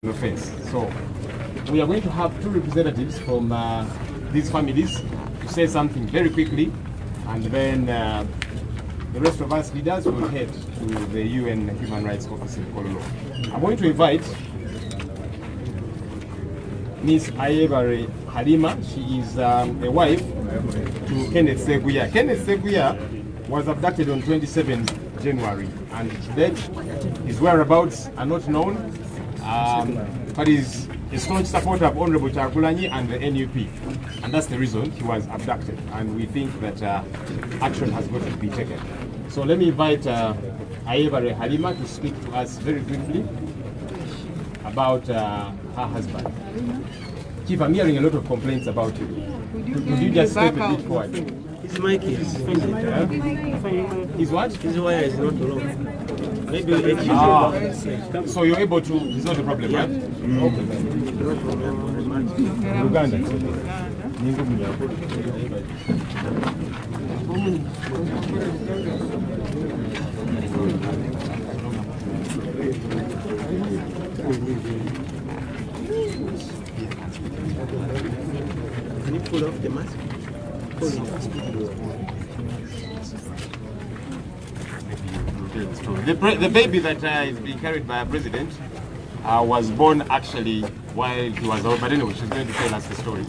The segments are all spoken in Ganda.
offense. So we are going to have two representatives from these families to say something very quickly, and then the rest of us leaders will head to the UN Human Rights Office in Kololo. I'm going to invite Ms. Ayebare Halima. She is a wife to Kenneth Seguya. Kenneth Seguya was abducted on 27 January, and to date his whereabouts are not known, but he's a staunch supporter of Honorable Kyagulanyi and the NUP, and that's the reason he was abducted, and we think that action has got to be taken. So let me invite Ayebare Halima to speak to us very briefly about her husband. Chief, I'm hearing a lot of complaints about you. Could you just step a bit forward? His mic is His what? his wire is not long. Maybe So you're able to, it's not a problem, right? Okay. Uganda. Can you pull off the mask? The baby that is being carried by a president was born actually while he was out, but anyway, she's going to tell us the story.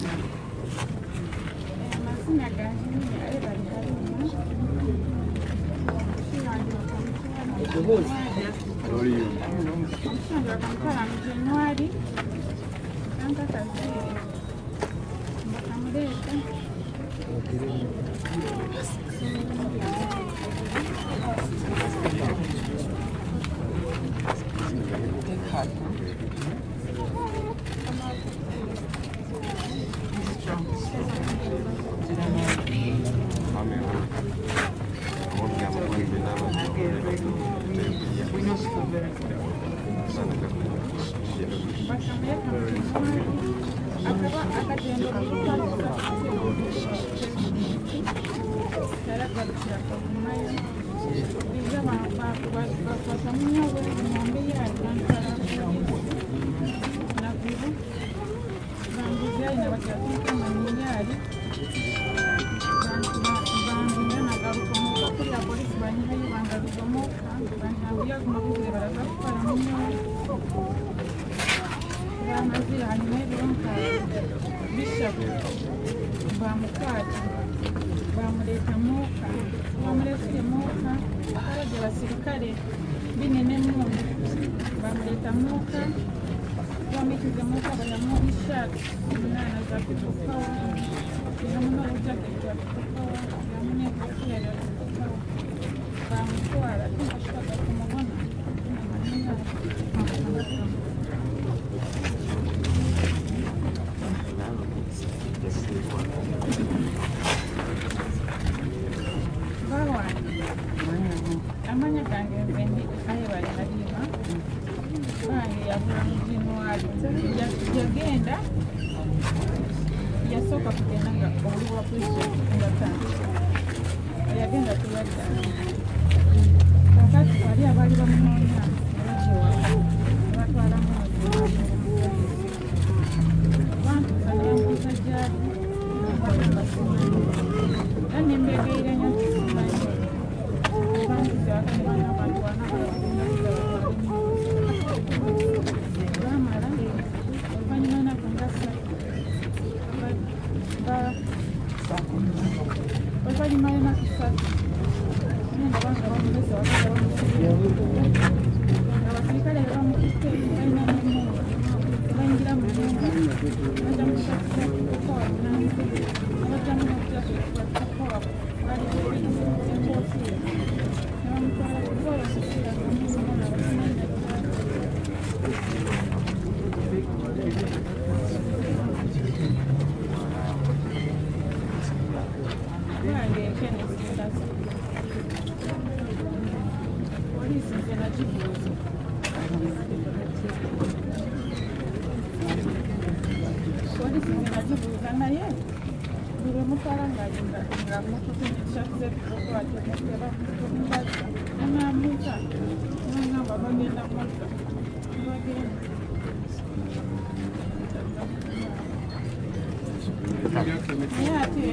naye ate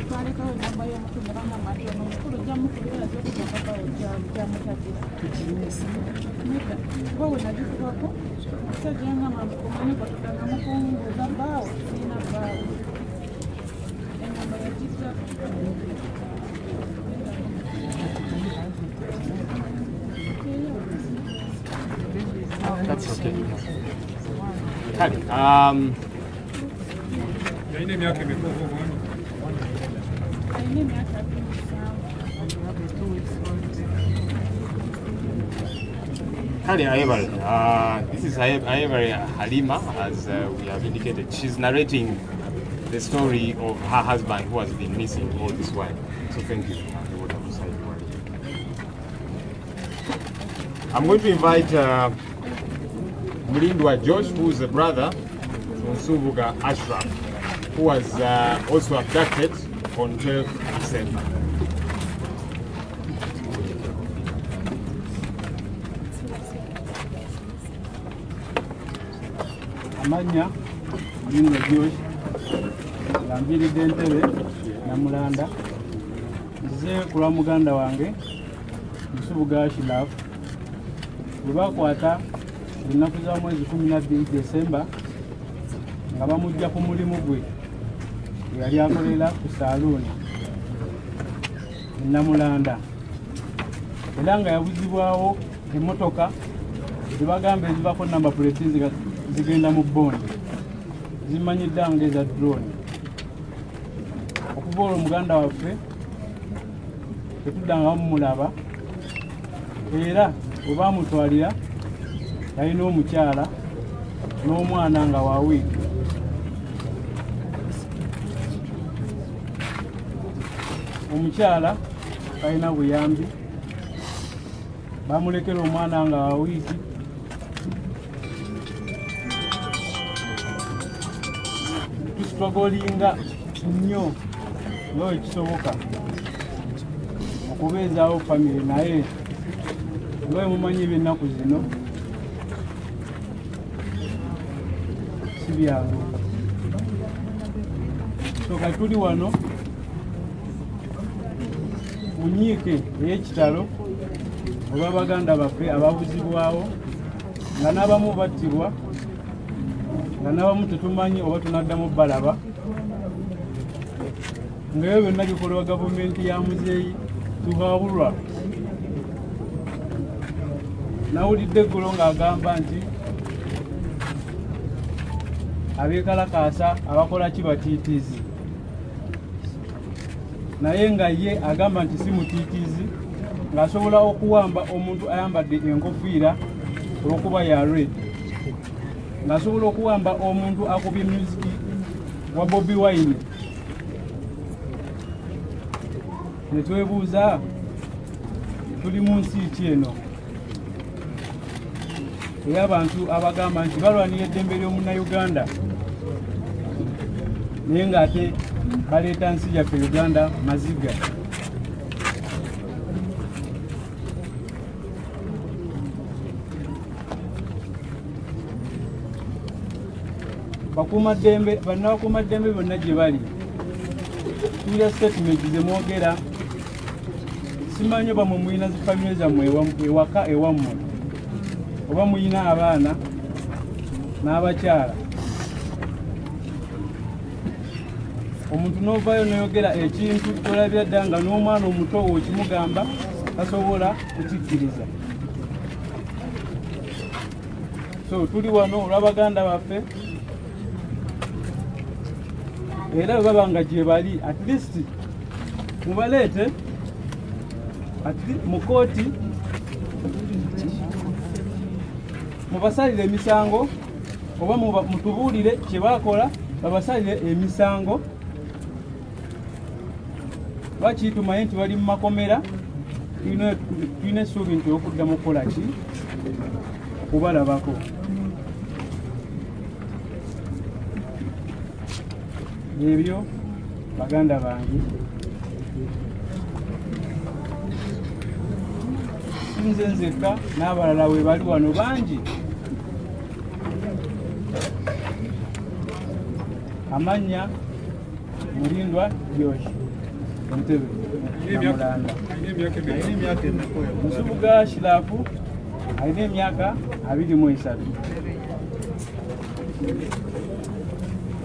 twalekawo enamba y'omutume bannamatono omukulu jjamu kubeera zokujakabawo gyamutagira nedda kuba we nagikubako omusajja yangamba mukumanye kwatuganga mukunguza bbaawo siina bbaawo enamba yagizza That's okay. Kale, alina emyaka 27. Kale Ayebare, this is Ayebare Halima, as we have indicated. She's narrating the story of her husband who has been missing all this while. So thank you. I'm going to invite Mulindwa Josh, who is a brother from Subuga Ashraf, who was also abducted on 12 December. Amanya Mulindwa Josh yambiridde entebe Namulanda nze kulwa muganda wange Subuga Ashraf bwe bakwata ennaku za mwezi 12 Desemba nga bamujja ku mulimu gwe yali akolera ku saluuni Namulanda era nga yabuzibwawo emmotoka zebagamba ezivako namba puleti zigenda mu bondi zimanyidde nga eza drone. Okuva olwo muganda waffe tetuddangamu mulaba era bwe baamutwalira yalina omukyala n'omwana nga wa wiiki. Omukyala talina buyambi, bamulekera omwana nga wa wiiki. Tusitwagolinga nnyo nga bwe kisoboka okubeezaawo famire, naye nga bwe mumanyi eby'ennaku zino si byangu. So kati tuli wano mu nyiike ey'ekitalo olwa baganda baffe ababuzibwawo, nga n'abamu battirwa, nga n'abamu tetumanyi oba tunaddamu balaba, ngaebyo byonna bikolebwa gavumenti ya muzeeyi Tuhabulwa. Nawulidde eggulo ng'agamba nti abeekalakaasa abakola ki batiitiizi, naye nga ye agamba nti si mutiitiizi, ng'asobola okuwamba omuntu ayambadde enkofiira olw'okuba ya red, ng'asobola okuwamba omuntu akubye musiki wa Bobi Wine. Ne twebuuza tuli mu nsi ki eno ey'abantu abagamba nti balwanira eddembe ly'omunnayuganda naye ng'ate baleeta nsi yaffe Uganda maziga. Bannabakuumaddembe bonna gye bali tulya statement ze mwogera, simanyi oba mwe muyina zifamire zammwe ewaka ewammwe, oba muyina abaana n'abakyala. Omuntu n'ovaayo n'oyogera ekintu kyolabira dda nga n'omwana omuto okimugamba tasobola kukikkiriza. So tuli wano olw'abaganda baffe, era bwe baba nga gye bali at least mubaleete mu kooti, mubasalire emisango oba mutubuulire kye bakola, babasalire emisango. Lwaki tumanyi nti bali mu makomera, tulina essuubi nti okuddamu okukola ki, okubalabako. Ebyo baganda bange, nze nzekka n'abalala we bali wano bangi. Amannya Mulindwa Josh Ntebe Namulanda. Musubuga Shirafu alina emyaka 23.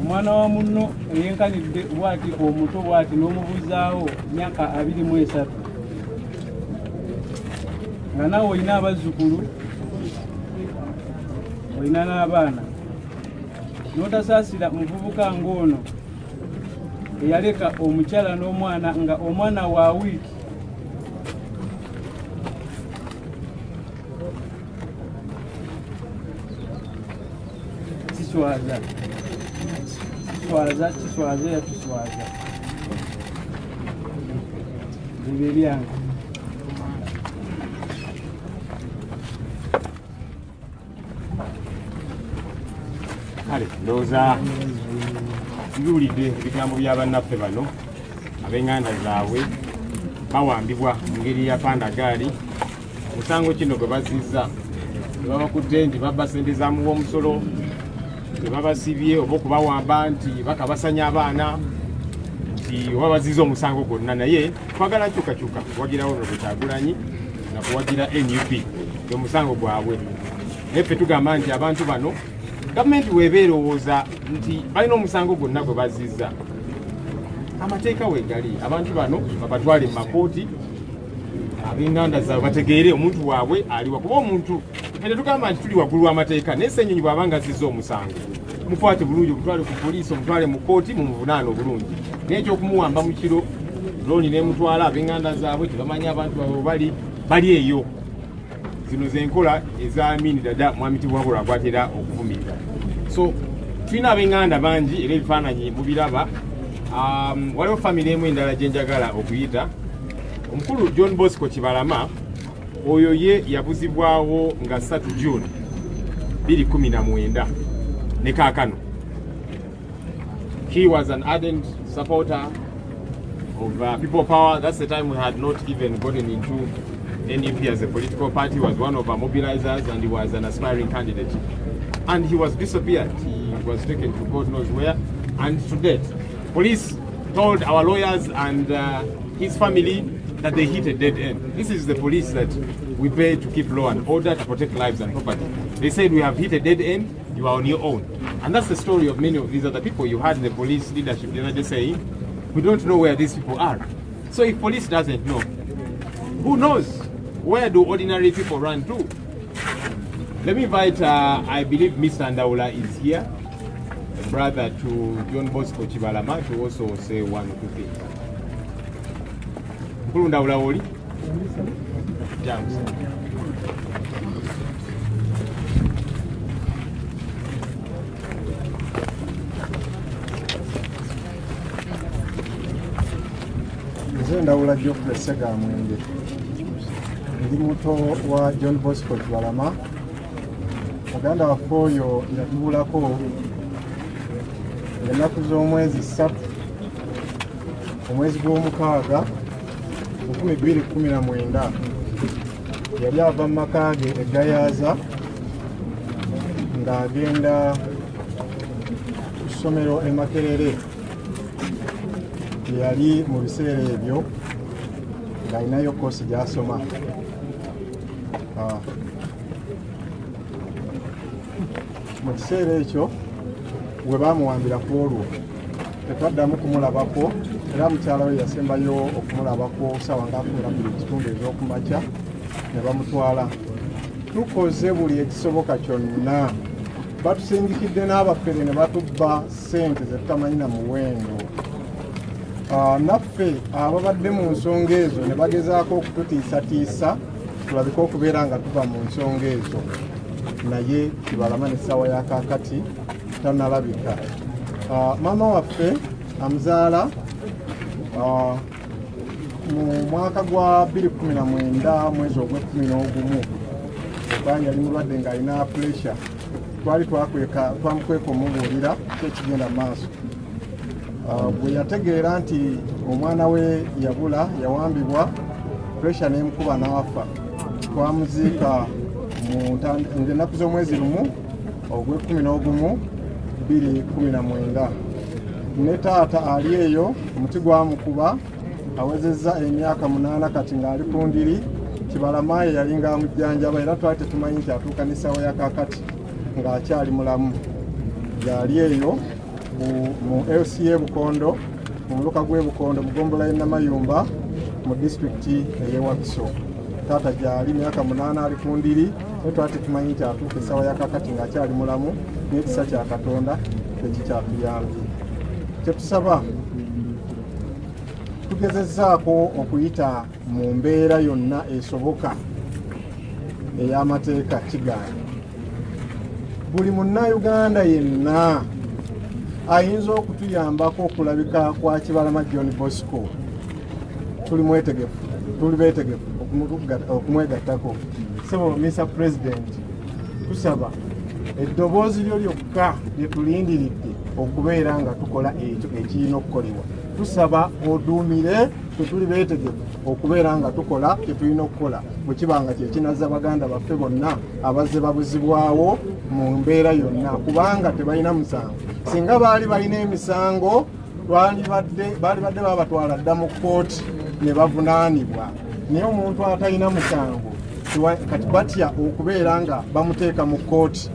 Omwana wa munno eyenkanidde bwati omuto bwati n'omubuzaawo myaka 23. Nga nawe olina abazzukulu, olina n'abaana, n'otasaasira muvubuka ng'ono eyaleka omukyala n'omwana nga omwana wa wiiki kiswaza yatuswaza libe lyange. Kale ndowooza tuwulidde ebigambo bya bannaffe bano ab'enganda zaabwe bawambibwa mu ngeri ya pandagaali. Musango kino gwe bazizza tebabakutte nti babba ssente za muwa omusolo, tebabasibye oba okubawamba nti bakabasanya abaana, nti oba bazizza omusango gwonna. Naye twagala kyukakyuka kuwagirawo Robert Kyagulanyi na kuwagira NUP omusango gwabwe. Naffe tugamba nti abantu bano gavumenti weeberowooza nti balina omusango gwonna gwe bazizza, amateeka weegali, abantu bano babatwale mu makooti, ab'enganda zaabwe bategeere omuntu waabwe aliwa. Kuba omuntu tetugamba nti tuli waggulu w'amateeka, naye Ssenyonyi bw'aba nga azizza omusango mukwate bulungi, omutwale ku poliisi, omutwale mu kooti, mumuvunaane obulungi. Naye ekyokumuwamba mu kiro looni n'emutwala, ab'enganda zaabwe tebamanyi abantu baabwe bali eyo. Zino zenkola eza Amin Dada Mwamitibwa lwagwatera okuvumirira. So tulina ab'enganda bangi era ebifaananyi mubiraba. Waliwo famire emu endala gye njagala okuyita. Omukulu John Bosco Kibalama, oyo ye yabuzibwawo nga 3 June 2019 ne kaakano. He was an ardent supporter of People Power. That's the time we had not even gotten into NUP as a political party. Was one of our mobilizers and he was an aspiring candidate. And he was disappeared. He was taken to God knows where. And to date, police told our lawyers and his family that they hit a dead end. This is the police that we pay to keep law and order, to protect lives and property. They said, we have hit a dead end, you are on your own. And that's the story of many of these other people. You had the police leadership the other day saying, we don't know where these people are. So if police doesn't know, who knows? Where do ordinary people run to? Let me invite, I believe Mr. Ndaula is here, a brother to John Bosco Kibalama, to also say one or two things. Mkulu Ndaula oli? James. Nze Ndaula Geoffrey Segamwenge. Ndi muto wa John Bosco Kibalama. Muganda waffe oyo yatubulako ennaku z'omwezi 3 omwezi gw'omukaaga 2019 yali ava mu maka ge e Gayaza ng'agenda ku ssomero e Makerere. Yali mu biseera ebyo ng'alinayo koosi gy'asoma. Mu kiseera ekyo we baamuwambira ku olwo tetwaddamu kumulabako, era mukyala we yasembayo okumulabako ssaawa nga 12 ez'okumakya ne bamutwala. Tukoze buli ekisoboka kyonna, batusindikidde n'abafere ne batubba ssente ze tutamanyi na muwendo. Naffe ababadde mu nsonga ezo ne bagezaako okututiisatiisa tulabike okubeera nga tuva mu nsonga ezo, naye Kibalama n'essaawa ya kaakati tanalabika. Maama waffe amuzaala mu mwaka gwa 2019 mwezi ogw'e11 oba yali mulwadde ng'alina pressure. Twali twamukweka omubuulira kyekigenda mu maaso. Bwe yategeera nti omwana we yabula, yawambibwa, pressure n'emukuba n'afa. Twamuziika ng'ennaku z'omwezi lumu ogw'e11 2019. ne taata ali eyo omuti gwamukuba awezezza emyaka 8 kati ng'ali ku ndiri. Kibalama ye yali ng'amujjanjaba era twali tetumanyi nti atuuka n'essaawa ya kaakati ng'akyali mulamu. Yali eyo mu LCA Bukondo, mu muluka gw'e Bukondo, Mugombola y'e Namayumba mu disitulikiti ey'e Wakiso. Taata gyali myaka 8 ali ku ndiri, naye twali tetumanyi nti atuuka essaawa ya kaakati ng'akyali mulamu, n'ekisa kya Katonda tekikyatuyambye. Kye tusaba, tugezezzaako okuyita mu mbeera yonna esoboka ey'amateeka kigaana. Buli Munnayuganda yenna ayinza okutuyambako okulabika kwa Kibalama John Bosco. Tuli mwetegefu, tuli beetegefu okumwegattako. So, Mr. President, tusaba eddoboozi lyo lyokka lye tulindiridde okubeera nga tukola ekyo ekirina okukolebwa. Tusaba oduumire tetuli beetegefu okubeera nga tukola kye tulina okukola bwe kiba nga kyekinazza baganda baffe bonna abazze babuzibwawo mu mbeera yonna, kubanga tebalina musango. Singa baali balina emisango baali badde babatwala dda mu kkooti ne bavunaanibwa. Naye omuntu atalina musango kati batya okubeera nga bamuteeka mu kkooti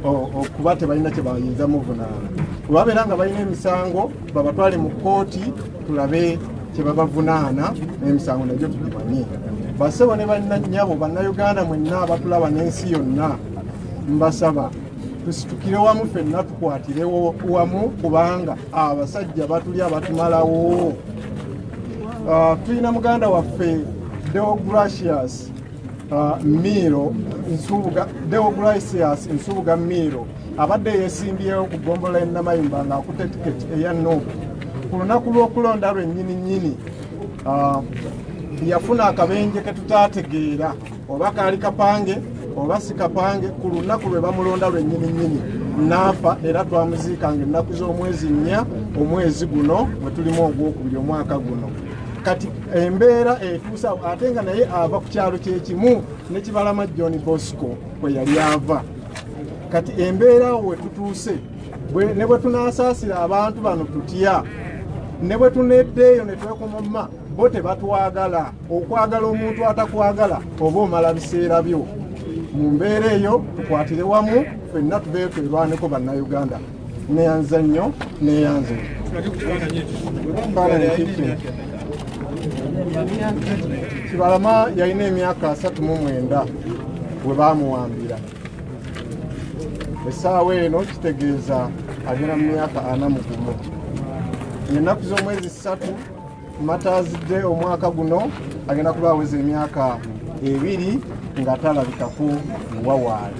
okuba tebalina kye bayinza muvunaana. Kubabeera nga balina emisango babatwale mu kkooti tulabe kye babavunaana n'emisango nagyo tugimanyi. Bassebo ne bannannyabo Bannayuganda mwenna abatulaba n'ensi yonna, mbasaba tusitukire wamu ffenna tukwatirewo wamu kubanga abasajja batulya batumalawo. Tulina muganda waffe Deogratius Nsubuga Miro abadde yeesimbyewo ku Gombola y'e Namayumba ng'akutte tiketi eya Nuupu. Ku lunaku lw'okulonda lwennyini yafuna akabenje ke tutaategeera oba kaali kapange oba si kapange. Ku lunaku lwe bamulonda lwennyini n'afa era twamuziikanga ennaku z'omwezi 4 omwezi guno bwe tulimu ogwokubiri omwaka guno. Kati embeera etuusa ate nga naye ava ku kyalo kyekimu ne Kibalama John Bosco kwe yali ava. Kati embeera we tutuuse ne bwe tunaasaasira abantu bano tutya, ne bwe tuneddeeyo ne twekomoma bo tebatwagala. Okwagala omuntu atakwagala oba omala biseera byo. Mu mbeera eyo tukwatire wamu ffenna tubeeyo twerwaneko Bannayuganda. Neyanza nnyo neyanze. Kibalama yalina emyaka 39 we baamuwambira. Essaawa eno kitegeeza agenda mu myaka 41. Ennaku z'omwezi 3 Matazidde omwaka guno agenda kuba aweza emyaka 2 nga talabikako wawaali.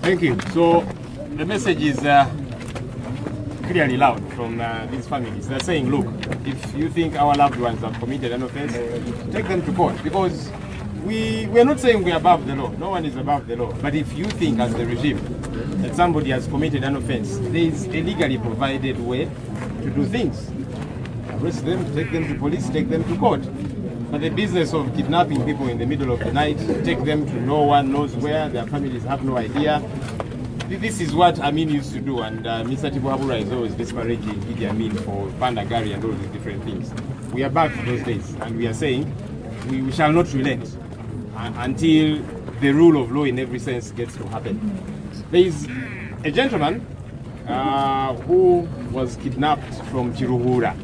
Thank you. So the message is clearly loud from these families. They're saying, look, if you think our loved ones have committed an offense, take them to court, because we're not saying we're above the law. No one is above the law. But if you think as the regime that somebody has committed an offense, there is a legally provided way to do things. Arrest them, take them to police, take them to court. But the business of kidnapping people in the middle of the night, take them to no one knows where, their families have no idea. This is what Amin used to do, and Mr. Tibuhabura is always disparaging Idi Amin for Pandagari and all these different things. We are back to those days, and we are saying we shall not relent until the rule of law in every sense gets to happen. There is a gentleman who was kidnapped from Chiruhura.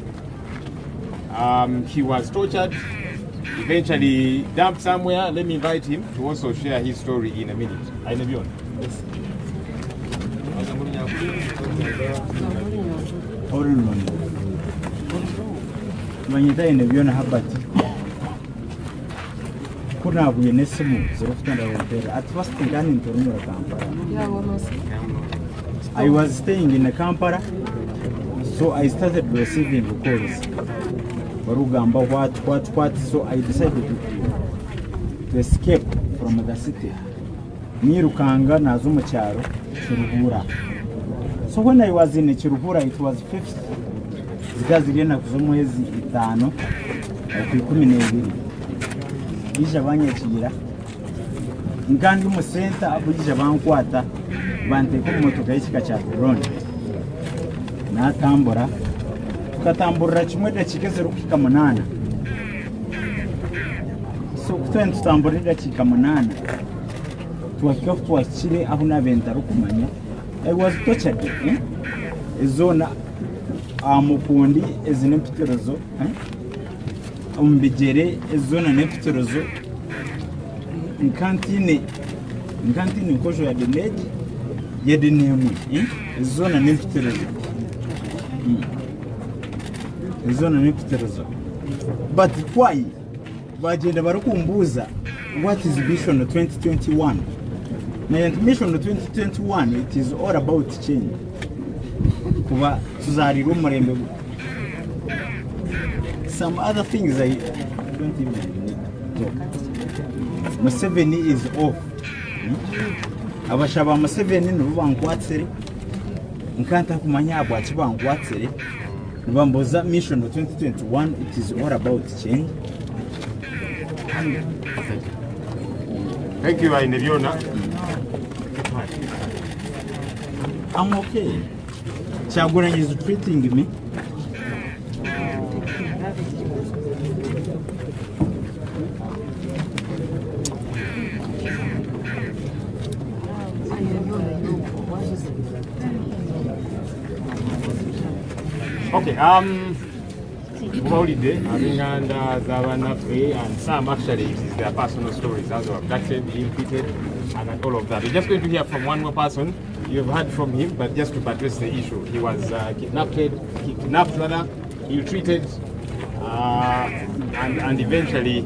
He was tortured, eventually dumped somewhere. Let me invite him to also share his story in a minute. Ainebion. Yes. I was staying in Kampala, so I started receiving calls. Barugamba, what, so I decided to escape from the city. Nirukanga Nazumacharo, Chiruhura. So when I was in Chiruhura, it was 5th. Zigazigena Kuzumwezi Itano, Kukuminevili. Ishavanya Chira, nkandi mu center abujja bankwata banteeka mu motoka y'ekika kya drone n'atambura tukatamburira kimwe dakiika 0:8 so kutwena tutamburira dakiika 8 twakika twakire aho n'abentaro kumanya I was tortured ezona amukundi ezinempiterezo ombigere ezona nempiterezo nkantine nkojo ya deneji yedenemwe ezona nempiterezo ezona nempiterezo but why bagenda barakumbuza what is vision 2021 na mission 2021 it is all about change kuba tuzarira umurembe some other things I don't even talk. Museveni is off. Abashaba Museveni nubankwatsere nkanta kumanya abwachi bankwatsere nubamboza mission 2021 it is all about change. Thank you, Aineviona. I'm okay. Chaguranye is treating me. Okay, holiday, having and Zavanafe, and some actually it is their personal stories, how they were abducted, ill-treated, and all of that. We're just going to hear from one more person. You've heard from him, but just to address the issue, he was kidnapped rather, ill-treated, and eventually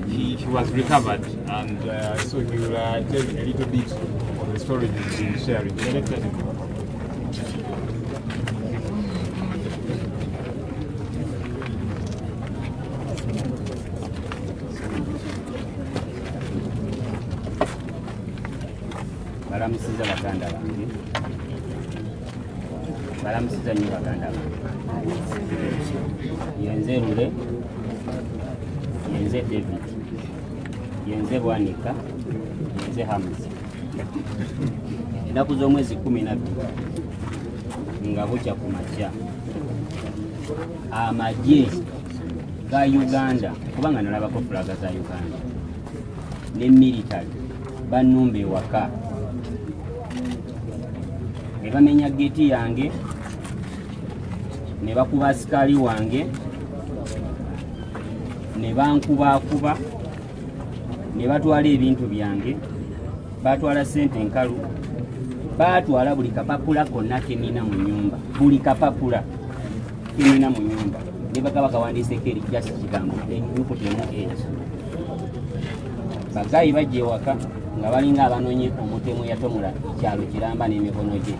he was recovered, and so he will tell a little bit of the story he's been sharing. So let's let him. Balamusiza baganda bange, balamusiza nnyo baganda bange. Yenze Lule, yenze David, yenze Bwanika, yenze Hamza. Ennaku z'omwezi 12 nga bukya ku makya, amagye ga Uganda, kubanga nalabako fulaga za Uganda, ne military bannumba ewaka ne bamenya geti yange, ne bakuba asikali wange, ne bankubakuba, ne batwala ebintu byange, batwala sente enkalu, batwala buli kapapula konna kenina mu nyumba, buli kapapula kenina mu nyumba, ne bakaba kawandiiseko erijjasi kigambo enyukutemu ekyo. Bagayi bajja ewaka nga balinga abanonye omutemu yatomula ekyalo kiramba n'emikono gye.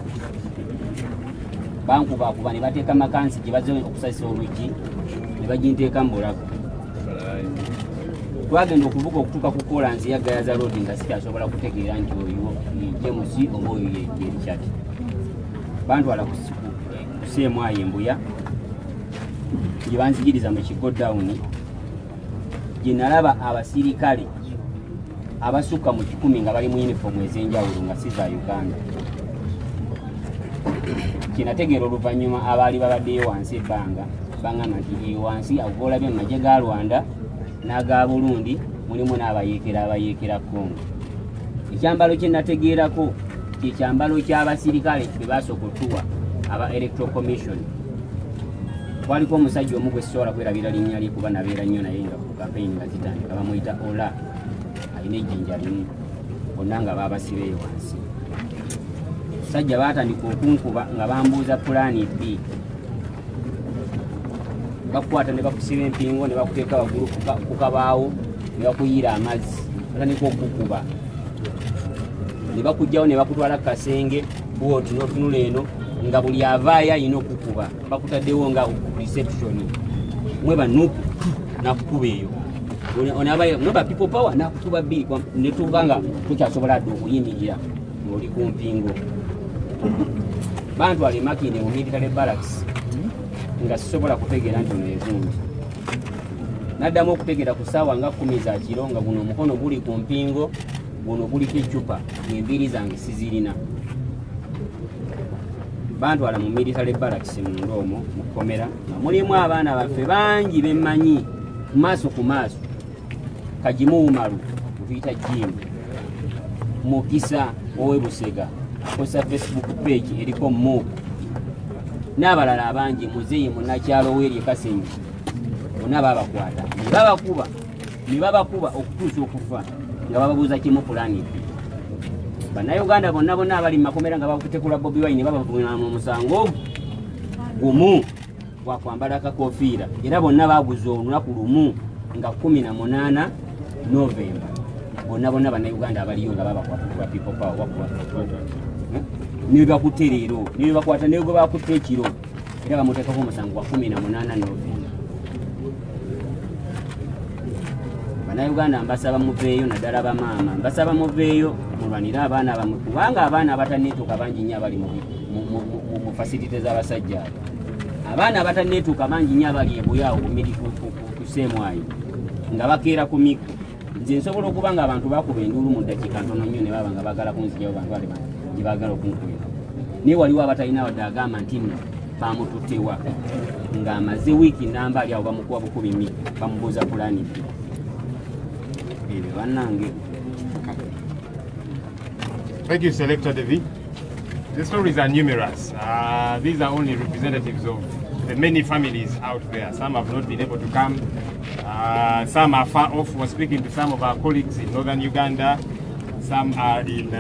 Bankubakuba ne bateeka makansi gye bazze okusasisa oluggi, ne baginteeka mu bulago. Twagenda okuvuga okutuuka ku kolansi ya Gayaza Road nga sikyasobola kutegeera nti oyo James oba oyo ye Richard. Bantwala ku CMI Mbuya gye banzigiriza mu kigo down, gye nalaba abasirikale abasukka mu 10 nga bali mu uniform ez'enjawulo nga si za Uganda. Kinategeera oluvannyuma abaali babaddeyo wansi ebbanga bangamba nti wansi agolabye mu magye ga Rwanda n'aga Burundi mulimu n'abayeekera Congo. Ekyambalo kye nategeerako ky'ekyambalo ky'abasirikale be basooka otuwa aba Electoral Commission. Waliko omusajja omu gwe sisobola kwerabira linnya lye kuba nabeera nnyo naye nga ku campaign nga zitandika, bamuyita Ola, alina ejjinja limu, bonna nga baabasibeyo wansi. Sajja baatandika okunkuba nga bambuuza pulaani B. Bakukwata ne bakusiba empingo ne bakuteeka waggulu ku kabaawo ne bakuyiira amazzi, batandika okukuba. Ne bakugjawo ne bakutwala ku kasenge bwoti n'otunula eno nga buli avaayo alina okukuba, bakutaddewo nga reception. Mweba nuku nakukuba eyo. Mweba people power nakukuba B ne tuva nga tukyasobola dde okuyimirira ng'oli ku mpingo. Bantwala Makindye mu military barracks nga sisobola kutegeera nti ono ezungi. Naddamu okutegeera ku ssaawa nga 10 za kiro nga guno omukono guli ku mpingo guno guliko eccupa enviiri zange sizirina bantwala mu military barracks munda omwo mu kkomera nga mulimu abaana baffe bangi bemmanyi maaso ku maaso Kajimuumalu tuyita Jim Mukisa owe Busega akosa Facebook page eriko Muku n'abalala abangi Muzeyi Munakyalo Weri Kasenyi bonna babakwata ne babakuba okutuusa okufa nga bababuuza kimu pulani bannayuganda bonna abali mu makomera nga bakutekula Bobi Wine babavuna mu musango gumu gwakwambala akakofiira era bonna baguza olunaku lumu nga 18 Novemba bonna bannayuganda abaliyo nga babakwata people power bakwata niwe bakutte leero niwe bakwata niwe bakutte ekiro era bamuteekako omusango gwa 18 Novemba. Bannayuganda mbasaba muveeyo naddala bamaama mbasaba muveeyo mulwanire abaana abamu kubanga abaana abatanneetuuka bangi nnyo abali mu fasilite z'abasajja abo abaana abatanneetuuka bangi nnyo abali ebuyaawo ku Seemwayi nga bakeera ku miku nze nsobola okuba nga abantu bakuba enduulu mu ddakiika ntono nnyo ne baba nga baagala kunzijayo bantu bali gye baagala okunkwera naye waliwo abatalina wadde agamba nti nno bamututtewa ng'amaze wiiki namba ali awo bamukuba bukubi miku bamubuuza pulaani ebyo bannange. Thank you, Selector Devi. The stories are numerous. These are only representatives of the many families out there. Some have not been able to come. Some are far off. We're speaking to some of our colleagues in northern Uganda. Some are in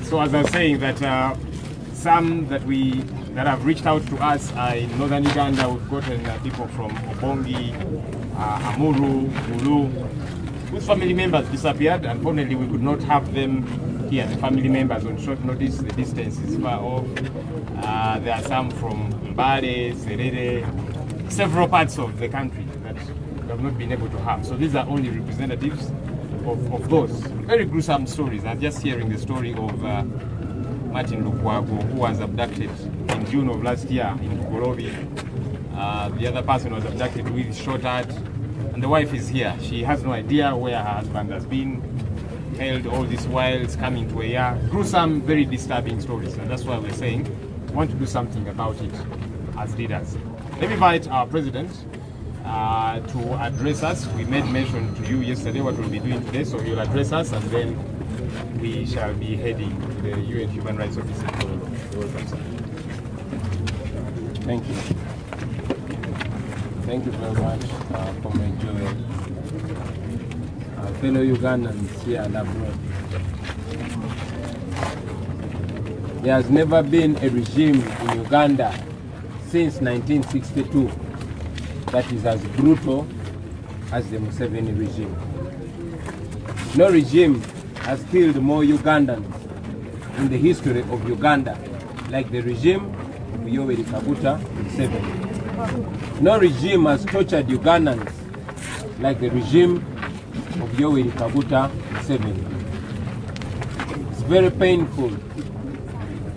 so as I was saying that some that have reached out to us are in northern Uganda. We've gotten people from Obongi, Amuru, Mulu, whose family members disappeared. Unfortunately, we could not have them here, the family members, on short notice. The distance is far off. There are some from Mbare, Serere, several parts of the country that we have not been able to have. So these are only representatives of those. Very gruesome stories. I'm just hearing the story of Martin Lukwago, who was abducted in June of last year in Bugolobi. The other person was abducted with shot at, and the wife is here. She has no idea where her husband has been held all this while. It's coming to a year. Gruesome, very disturbing stories, and that's why we're saying we want to do something about it as leaders. Let me invite our president to address us. We made mention to you yesterday what we'll be doing today, so he'll address us, and then we shall be heading to the UN Human Rights Office in Colorado. Thank you. Thank you very much, Comrade Joel. Fellow Ugandans here and abroad. There has never been a regime in Uganda since 1962 that is as brutal as the Museveni regime. No regime has killed more Ugandans in the history of Uganda like the regime of Yoweri Kaguta Museveni. No regime has tortured Ugandans like the regime of Yoweri Kaguta Museveni. It's very painful.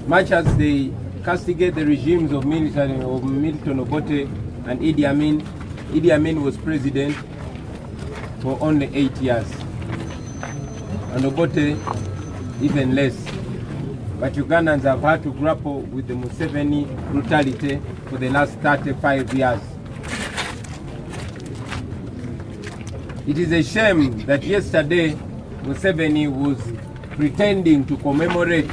Much as they castigate the regimes of Milton Obote and Idi Amin was president for only 8 years, and Obote even less. But Ugandans have had to grapple with the Museveni brutality for the last 35 years. It is a shame that yesterday Museveni was pretending to commemorate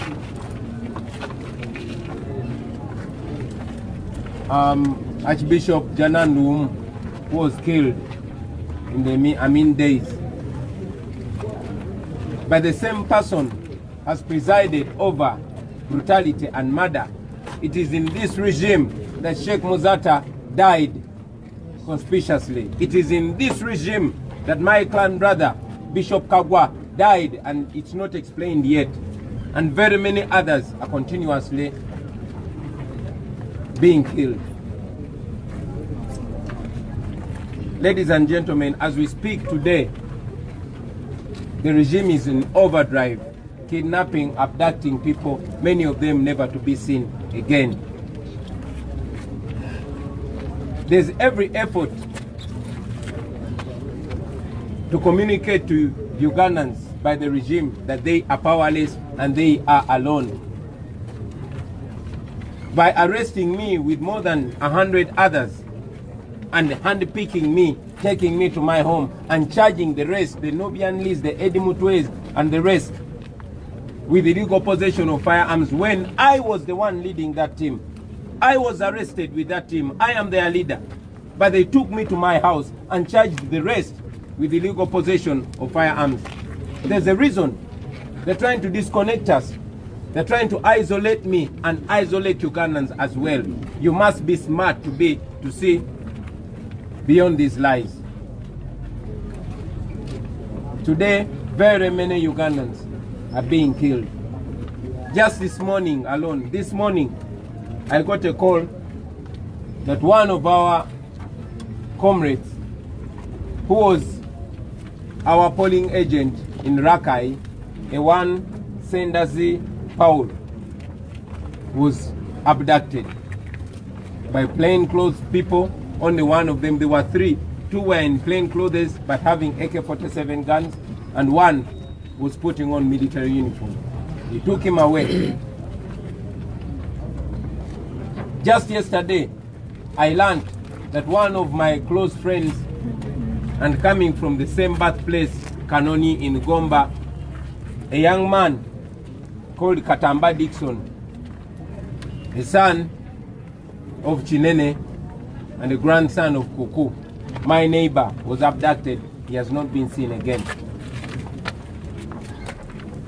Archbishop Janandum, who was killed in the Amin days. But the same person has presided over brutality and murder. It is in this regime that Sheikh Muzata died conspicuously. It is in this regime that my clan brother, Bishop Kagwa, died, and it's not explained yet. And very many others are continuously being killed. Ladies and gentlemen, as we speak today, the regime is in overdrive, kidnapping, abducting people, many of them never to be seen again. there's every effort to communicate to Ugandans by the regime that they are powerless and they are alone. By arresting me with more than 100 others and handpicking me, taking me to my home and charging the rest, the Nubian Lees, the Eddie Mutwes and the rest, with illegal possession of firearms when I was the one leading that team. I was arrested with that team. I am their leader. But they took me to my house and charged the rest with illegal possession of firearms. There's a reason. They're trying to disconnect us. They're trying to isolate me and isolate Ugandans as well. You must be smart to see beyond these lies. Today, very many Ugandans are being killed. Just this morning alone, I got a call that one of our comrades, who was our polling agent in Rakai, Ewan Sendazi Paul, was abducted by plainclothes people. Only one of them, there were three. Two were in plain clothes but having AK-47 guns, and one was putting on military uniform. He took him away. Just yesterday, I learned that one of my close friends, and coming from the same birthplace, Kanoni in Gomba, a young man called Katamba Dixon, the son of Chinene and the grandson of Kuku, my neighbor, was abducted. He has not been seen again.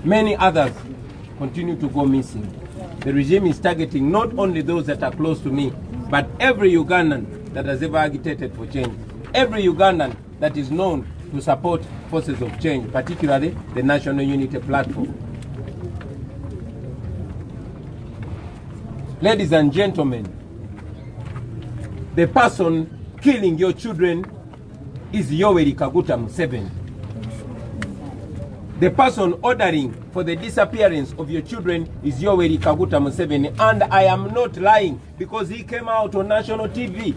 Many others continue to go missing. The regime is targeting not only those that are close to me, but every Ugandan that has ever agitated for change. Every Ugandan that is known to support forces of change, particularly the National Unity Platform. Ladies and gentlemen, the person killing your children is Yoweri Kaguta Museveni. The person ordering for the disappearance of your children is Yoweri Kaguta Museveni, and I am not lying because he came out on national TV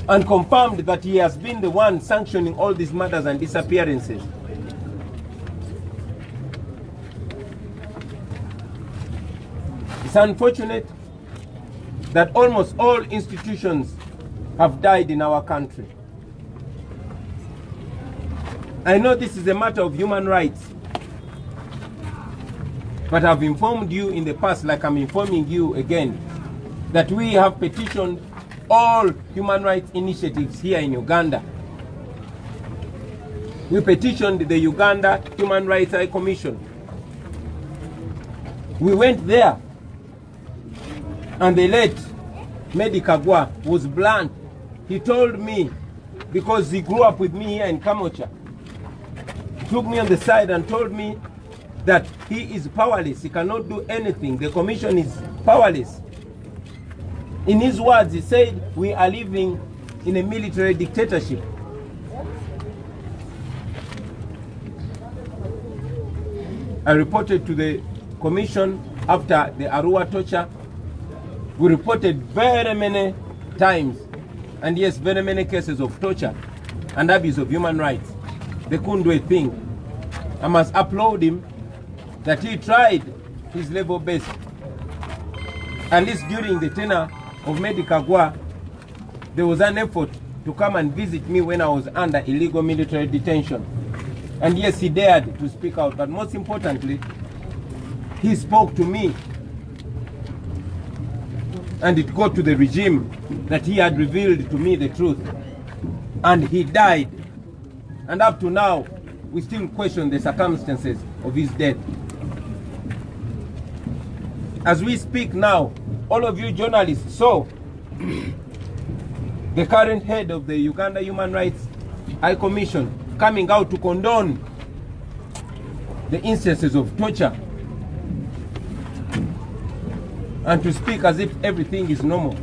and confirmed that he has been the one sanctioning all these murders and disappearances. It's unfortunate that almost all institutions have died in our country. I know this is a matter of human rights, but I've informed you in the past, like I'm informing you again, that we have petitioned all human rights initiatives here in Uganda. We petitioned the Uganda Human Rights High Commission. We went there, and the late Medi Kagwa was blunt. He told me, because he grew up with me here in Kamocha, took me on the side and told me that he is powerless. He cannot do anything. The commission is powerless. In his words, he said, we are living in a military dictatorship. I reported to the commission after the Arua torture. We reported very many times, and yes, very many cases of torture and abuse of human rights. They couldn't do a thing. I must applaud him that he tried his level best. At least during the tenure of Medi Kagwa, there was an effort to come and visit me when I was under illegal military detention. And yes, he dared to speak out, but most importantly, he spoke to me. And it got to the regime that he had revealed to me the truth. And he died. And up to now, we still question the circumstances of his death. As we speak now, all of you journalists saw the current head of the Uganda Human Rights High Commission coming out to condone the instances of torture and to speak as if everything is normal.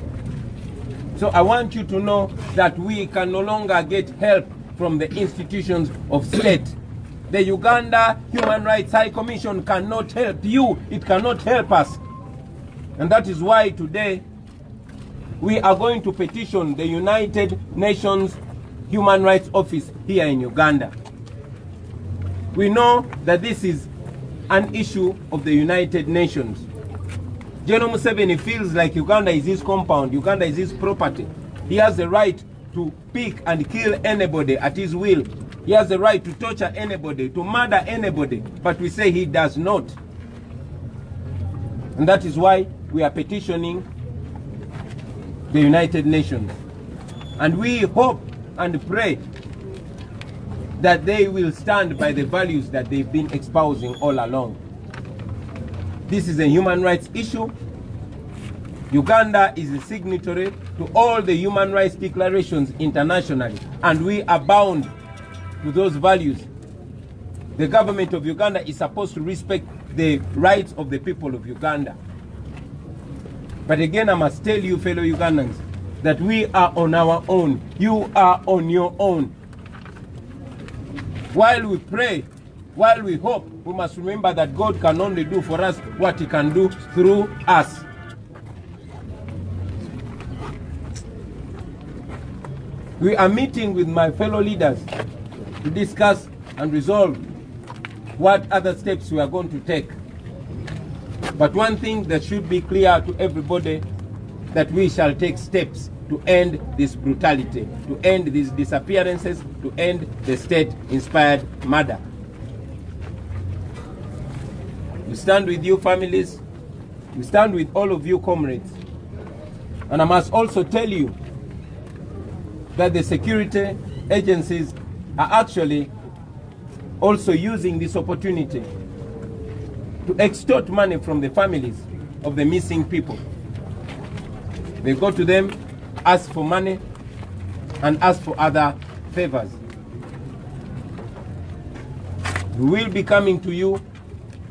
So I want you to know that we can no longer get help from the institutions of state. The Uganda Human Rights High Commission cannot help you. It cannot help us. And that is why today we are going to petition the United Nations Human Rights Office here in Uganda. We know that this is an issue of the United Nations. General Museveni feels like Uganda is his compound, Uganda is his property. He has the right to pick and kill anybody at his will. He has the right to torture anybody, to murder anybody, but we say he does not. And that is why we are petitioning the United Nations. And we hope and pray that they will stand by the values that they've been espousing all along. This is a human rights issue. Uganda is a signatory to all the human rights declarations internationally, and we are bound to those values. The government of Uganda is supposed to respect the rights of the people of Uganda. But again, I must tell you, fellow Ugandans, that we are on our own. You are on your own. While we pray, while we hope, we must remember that God can only do for us what he can do through us. We are meeting with my fellow leaders to discuss and resolve what other steps we are going to take. But one thing that should be clear to everybody, that we shall take steps to end this brutality, to end these disappearances, to end the state-inspired murder. We stand with you, families. We stand with all of you, comrades. And I must also tell you that the security agencies are actually also using this opportunity to extort money from the families of the missing people. They go to them, ask for money, and ask for other favors. We will be coming to you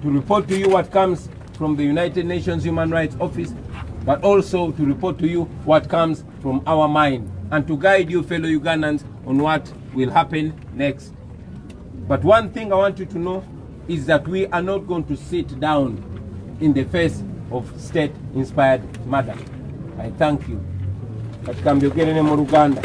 to report to you what comes from the United Nations Human Rights Office, but also to report to you what comes from our mind, and to guide you, fellow Ugandans, on what will happen next. But one thing I want you to know is that we are not going to sit down in the face of state-inspired murder. I thank you. Katika mbyogere mu Ruganda.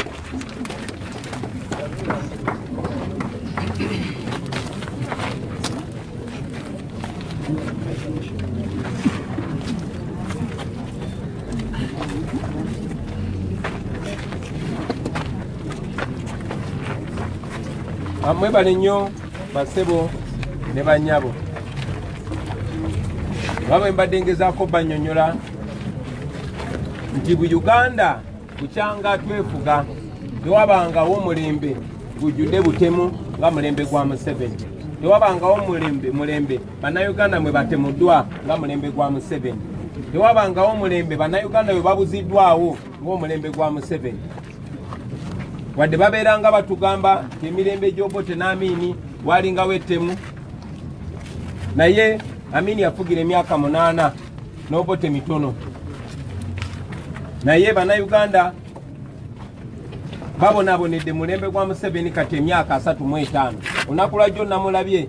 Mwebale nnyo basebo ne banyabo. Baba mbadde ngezaako bannyonnyola nti bu Uganda kukyanga twefuga tewabangawo mulembe gujjudde butemu nga mulembe gwa Museveni. Tewabangawo mulembe bannayuganda mwe batemuddwa nga mulembe gwa Museveni. Tewabangawo mulembe bannayuganda bwe babuziddwawo ng'omulembe gwa Museveni. Wadde babeeranga batugamba nti emirembe gy'Obote n'Amini walingawo ettemu, naye Amini yafugira emyaka 8 n'Obote mitono. Naye bannayuganda babonaabonedde mulembe gwa Museveni kati emyaka 35. Olunaku lwajjo namulabye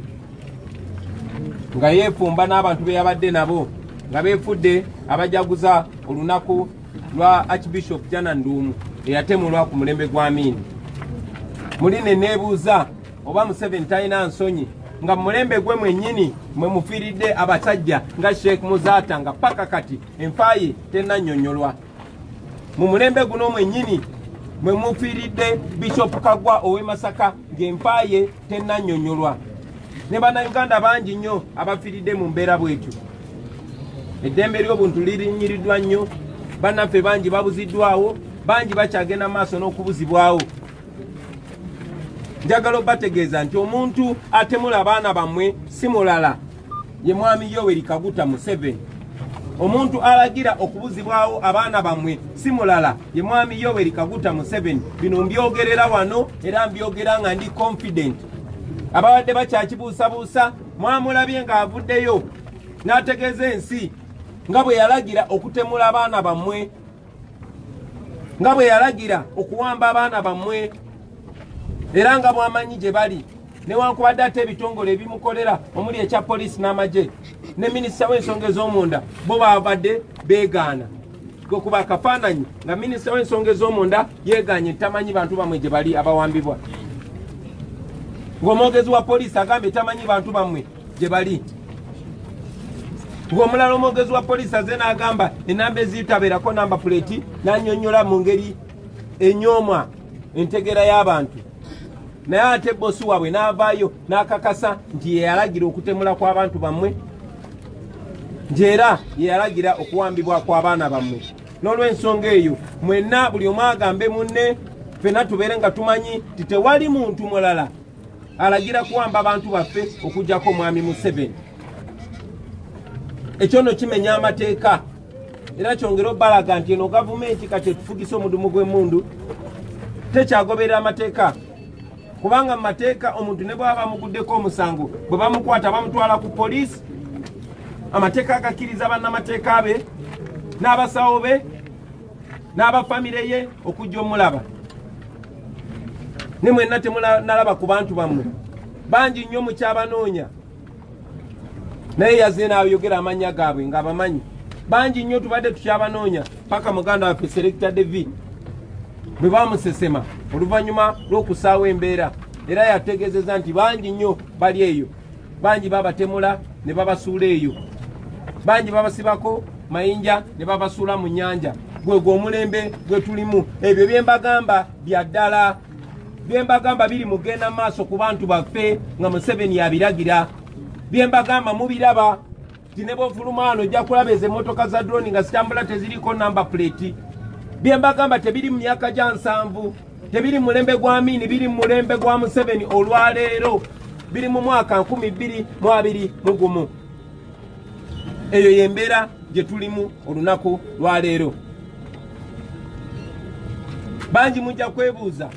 nga yeefumba n'abantu be yabadde nabo nga beefudde abajaguza olunaku lwa Archbishop Jana Nduumu eyatemulwa ku mulembe gwa Amini. Muline neebuuza oba Museveni talina nsonyi nga mulembe gwe mwennyini mwe mufiiridde abasajja nga Sheikh Muzaata nga paka kati enfaaye tennannyonnyolwa. Mu mulembe guno mwennyini mwe mufiiridde Bishop Kagwa ow'e Masaka ng'empaaye tennannyonnyolwa. Ne bannayuganda bangi nnyo abafiiridde mu mbeera bwetyo. Eddembe ly'obuntu lirinnyiddwa nnyo, bannaffe bangi babuziddwawo, bangi bakyagenda maaso n'okubuzibwawo. Njagala obategeeza nti omuntu atemula abaana bammwe si mulala ye Mwami Yoweri Kaguta Museveni. Omuntu alagira okubuzibwawo abaana bammwe si mulala ye Mwami Yoweri Kaguta Museveni. Bino mbyogerera wano era mbyogera nga ndi confident. Ababadde bakyakibuusabuusa mwamulabye ng'avuddeyo n'ategeeza ensi nga bwe yalagira okutemula abaana bammwe, nga bwe yalagira okuwamba abaana bammwe, era nga bwamanyi gye bali. Newankubadde ate ebitongole ebimukolera omuli ekya poliisi n'amagye ne minisita w'ensonga ez'omunda bo babadde beegaana. gokuba akafaananyi nga minisita w'ensonga ez'omunda yeeganye tamanyi bantu bamwe gye bali abawambibwa, ng'omwogezi wa poliisi agambye tamanyi bantu bamwe gye bali, ng'omulala omwogezi wa poliisi aze n'agamba enamba ezitabeerako namba puleti n'annyonnyola mu ngeri enyoomwa entegera y'abantu. Naye ate bosi waabwe n'avaayo n'akakasa nti yeyalagira okutemula kw'abantu bammwe, nti era yeyalagira okuwambibwa kw'abaana bammwe. N'olw'ensonga eyo mwenna buli omu agambe munne, ffenna tubeere nga tumanyi nti tewali muntu mulala alagira kuwamba abantu baffe okuggyako omwami Museveni. Ekyo nno kimenya amateeka era kyongera obbalaga nti eno gavumenti kati etufugisa omudumu gw'emmundu tekyagoberera amateeka, kubanga mu mateeka omuntu ne bw'aba bamuguddeko omusango bwe bamukwata bamutwala ku poliisi, amateeka agakkiriza bannamateeka be n'abasawo be n'abafamire ye okujja omulaba. Ne mwenna temunalaba ku bantu bammwe bangi nnyo mukyabanoonya, naye yaze n'ayogera amannya gaabwe ng'abamanyi. Bangi nnyo tubadde tukyabanoonya paka muganda waffe Selector David bwe bamusesema oluvannyuma lw'okusaawa embeera, era yategeezezza nti bangi nnyo bali eyo, bangi babatemula ne babasuula eyo, bangi babasibako mayinja ne babasuula mu nnyanja. Gwegwo omulembe gwe tulimu. Ebyo bye mbagamba bya ddala, bye mbagamba biri mugenda maaso ku bantu baffe nga Museveni abiragira. Bye mbagamba mubiraba nti ne bw'ofuluma wano ojja kulaba ezo emmotoka za drone nga zitambula teziriko namba plate. Bye mbagamba tebiri mu myaka gya 7, tebiri mu mulembe gwa Amini, biri mu mulembe gwa Museveni olwaleero, biri mu mwaka 2021. Eyo yembeera gye tulimu olunaku lwaleero. Bangi mujja kwebuuza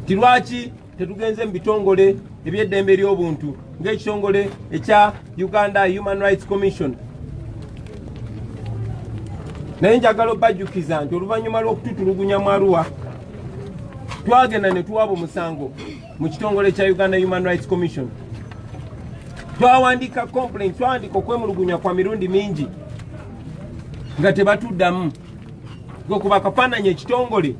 ti lwaki tetugenze mu bitongole eby'eddembe ery'obuntu ng'ekitongole ekya Uganda Human Rights Commission. Naye njagala obbajjukiza nti oluvannyuma lw'okututulugunya mu Arua twagenda ne tuwaba omusango mu kitongole kya Uganda Human Rights Commission. Twawandiika complaint, twawandiika okwemulugunya kwa mirundi mingi nga tebatuddamu. Gokuba akafaananyi ekitongole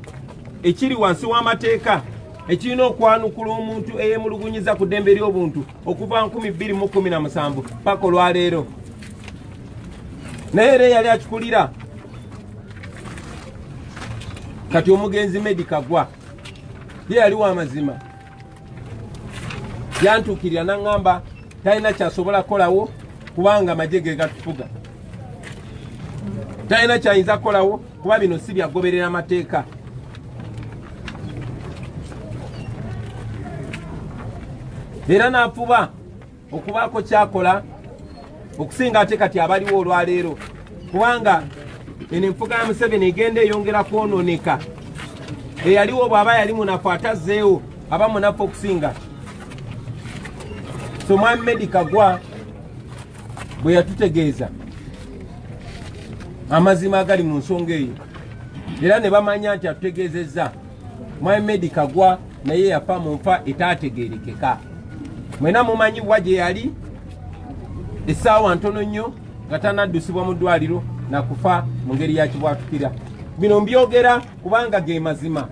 ekiri wansi w'amateeka ekirina okwanukula omuntu eyeemulugunyiza ku ddembe ly'obuntu okuva 2017 paka olwaleero. Naye era yali akikulira kati omugenzi Meddie Kagwa ye yali w'amazima, yantuukirira n'aŋŋamba talina kyasobola kukolawo kubanga amagye ge gatufuga, talina kyayinza kukolawo kuba bino si byagoberera amateeka. Era n'afuba okubaako kyakola okusinga ate kati abaliwo olwaleero, kubanga eno enfuga ya Museveni egenda eyongera kwonooneka. Eyaliwo bw'aba yali munafu atazzeewo aba munafu okusinga. So mwami Meddie Kagwa bwe yatutegeeza amazima agali mu nsonga eyo, era ne bamanya nti atutegeezezza, mwami Meddie Kagwa naye yafa mu nfa etaategeerekeka. Mwena mumanyi bwa gye yali essaawa ntono nnyo nga tanaddusibwa mu ddwaliro na kufa mu ngeri ya kibwatukira. Bino mbyogera kubanga ge mazima.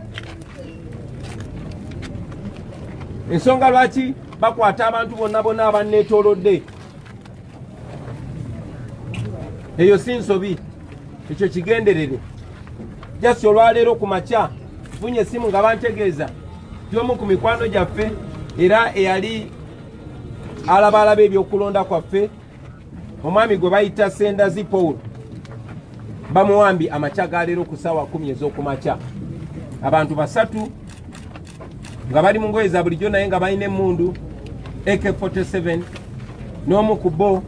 Ensonga lwaki bakwata abantu bonna bonna abanneetoolodde, eyo si nsobi, ekyo kigenderere. Jasi olwaleero ku makya funye essimu nga bantegeeza y'omu ku mikwano gyaffe era eyali alaba ebyokulonda kwaffe, omwami gwe bayita Sendazi Paul, bamuwambi amakya galeero ku ssaawa 10 ez'okumakya. Abantu 3 nga bali mu ngoye za bulijjo naye nga balina emmundu AK-47, n'omu ku bo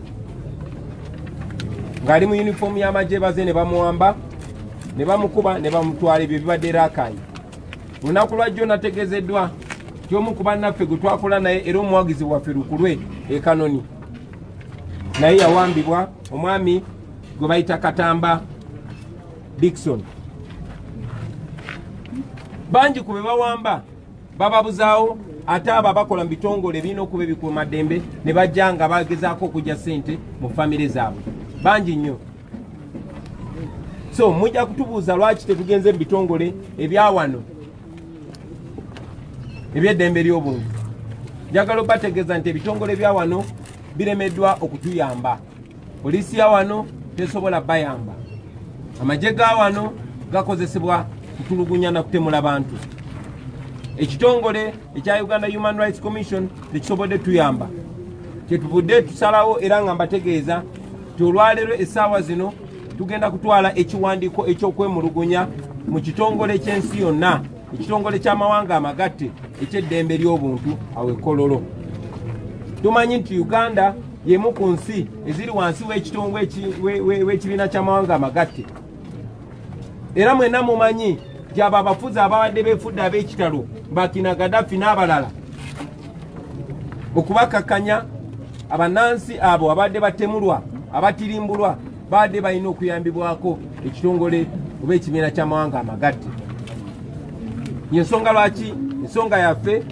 ng'ali mu yunifoomu y'amagye baze ne bamuwamba ne bamukuba ne bamutwala. Ebyo bibadde Rakai. Olunaku lwajjo nategeezeddwa nti omu ku bannaffe gwe twakola naye era omuwagizi waffe Lukulwe e Kanoni naye yawambibwa, omwami gwe bayita Katamba Dickson. Bangi ku be bawamba bababuzaawo, ate abo abakola mu bitongole birina okuba ebikuumaddembe ne bajja nga bagezaako okujja ssente mu famire zaabwe, bangi nnyo. So mujja kutubuuza lwaki tetugenze mu bitongole ebya wano eby'eddembe ly'obuntu. Njagala obategeeza nti ebitongole bya wano biremeddwa okutuyamba. Poliisi ya wano tesobola bayamba. Amagye ga wano gakozesebwa kutulugunya na kutemula bantu. Ekitongole ekya Uganda Human Rights Commission tekisobodde tuyamba. Kyetuvudde tusalawo era nga mbategeeza nti olwaleero essaawa zino tugenda kutwala ekiwandiiko ekyokwemulugunya mu kitongole ky'ensi yonna, ekitongole ky'amawanga amagatte eky'eddembe ly'obuntu awo e Kololo. Tumanyi nti Uganda y'emu ku nsi eziri wansi w'ekibiina ky'amawanga amagatte. Era mwenna mumanyi nti abo abafuzi ababadde beefudde ab'ekitalo Bakina Gaddafi n'abalala okubakakanya abannansi abo abadde batemulwa abatirimbulwa badde balina okuyambibwako ekitongole oba ekibiina ky'amawanga amagatte. Yensonga lwaki ensonga yaffe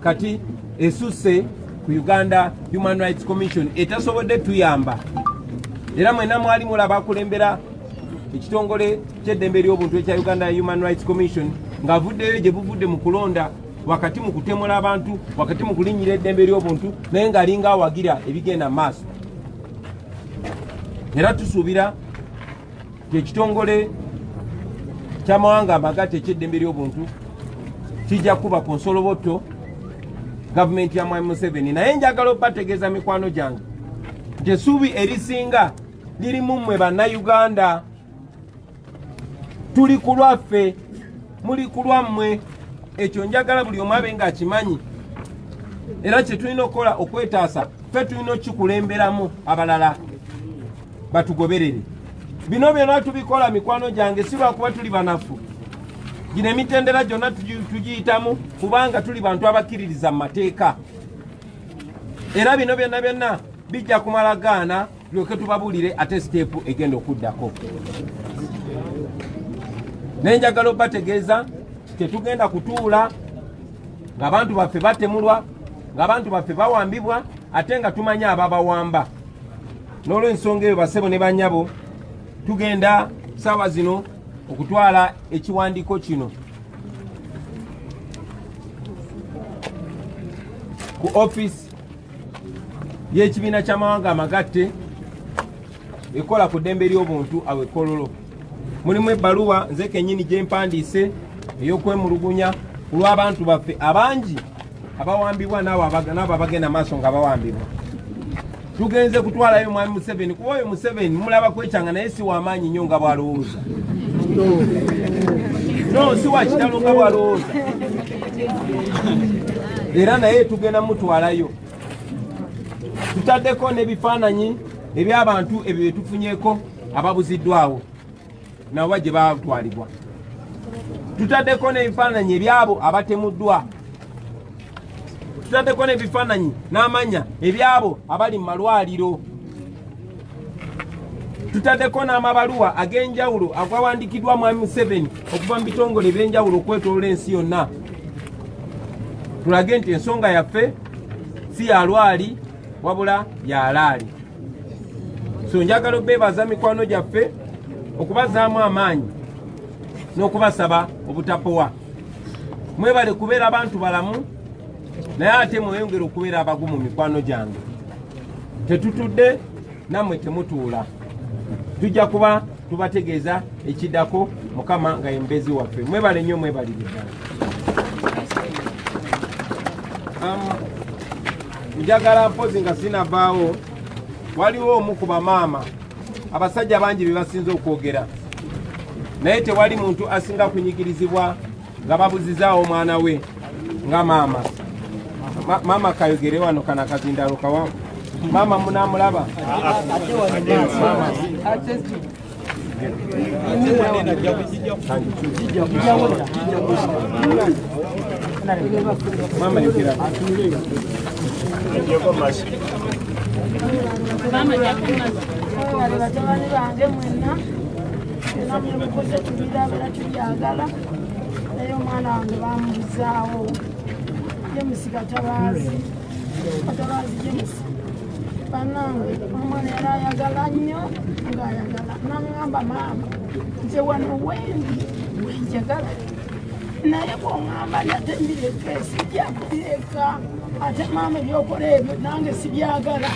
kati esusse ku Uganda Human Rights Commission etasobodde tuyamba. Era mwenna mwali mulaba akulembera ekitongole ky'eddembe ly'obuntu ekya Uganda Human Rights Commission ng'avuddeyo gye buvudde mu kulonda, wakati mu kutemula abantu, wakati mu kulinnyira eddembe ly'obuntu, naye ng'alinga awagira ebigenda maaso. Era tusuubira ekitongole ky'amawanga amagatte eky'eddembe ly'obuntu kijja kuba ku nsoloboto gavumenti ya Mwami Museveni. Naye njagala obategeeza mikwano gyange nti essuubi erisinga liri mu mmwe bannayuganda. Tuli ku lwaffe, muli ku lwammwe. Ekyo njagala buli omu abe ng'akimanyi. Era kye tulina okukola okwetaasa, ffe tulina okukikulemberamu abalala batugoberere. Bino byonna tubikola mikwano gyange si lwakuba tuli banafu. Gino emitendera gyonna tugiyitamu kubanga tuli bantu abakkiririza mu mateeka. Era bino byonna bijja kumala gaana tulyoke tubabuulire ate siteepu egenda okuddako. Naye njagala obategeeza tetugenda kutuula ng'abantu baffe batemulwa, ng'abantu baffe bawambibwa, ate nga tumanyi ababawamba. N'olw'ensonga eyo bassebo ne bannyabo, tugenda ssaawa zino okutwala ekiwandiiko kino ku office y'ekibiina ky'amawanga amagatte ekola ku ddembe ly'obuntu awo e Kololo. Mulimu ebbaluwa nze kennyini gye mpandiise ey'okwemulugunya ku lw'abantu baffe abangi abawambibwa n'abo abagenda maaso nga bawambibwa. Tugenze kutwalayo Mwami Museveni kuba oyo Museveni mulaba kwekyanga naye si w'amaanyi nnyo nga bw'alowooza. No, si wa kitalo nga bw'alowooza. Era naye tugenda mutwalayo. Tutaddeko n'ebifaananyi eby'abantu ebyo bye tufunyeeko ababuziddwawo nabo gye baatwalibwa. Tutaddeko n'ebifaananyi ebyabo abatemuddwa. Tutaddeko n'ebifaananyi n'amanya ebyabo abali mu malwaliro. Tutaddeko n'amabaluwa ag'enjawulo agawandiikiddwa Mwami Museveni okuva mu bitongole eby'enjawulo okwetooloola ensi yonna. Tulage nti ensonga yaffe si ya lwali wabula ya laali. So njagala obeebaza mikwano gyaffe okubazaamu amaanyi n'okubasaba obutapowa. Mwebale kubeera abantu balamu naye ate mweyongere okubeera abagumu mikwano gyange. Tetutudde nammwe temutuula. Tujja kuba tubategeeza ekiddako Mukama nga ye mubezi waffe. Mwebale nnyo mwebaliriza. Njagala mpozi nga sinavaawo, waliwo omu ku bamaama abasajja bangi be basinze okwogera, naye tewali muntu asinga kunyigirizibwa nga babuzizaawo omwana we nga maama. Maama kayogere wano kana akazindalo kawa. Maama munamulaba? Mama yogera. Mama yakumaza. Batabani bange mwenna namwe mukoze tubirabira tubyagala naye omwana wange bamubuzaawo James Katabazi James banange omwana yali ayagala nnyo ng'ayagala naŋŋamba maama nze wano wenjagala naye bw'oŋŋamba nate mbireka sijja kubireka ate maama ebyokola ebyo nange sibyagala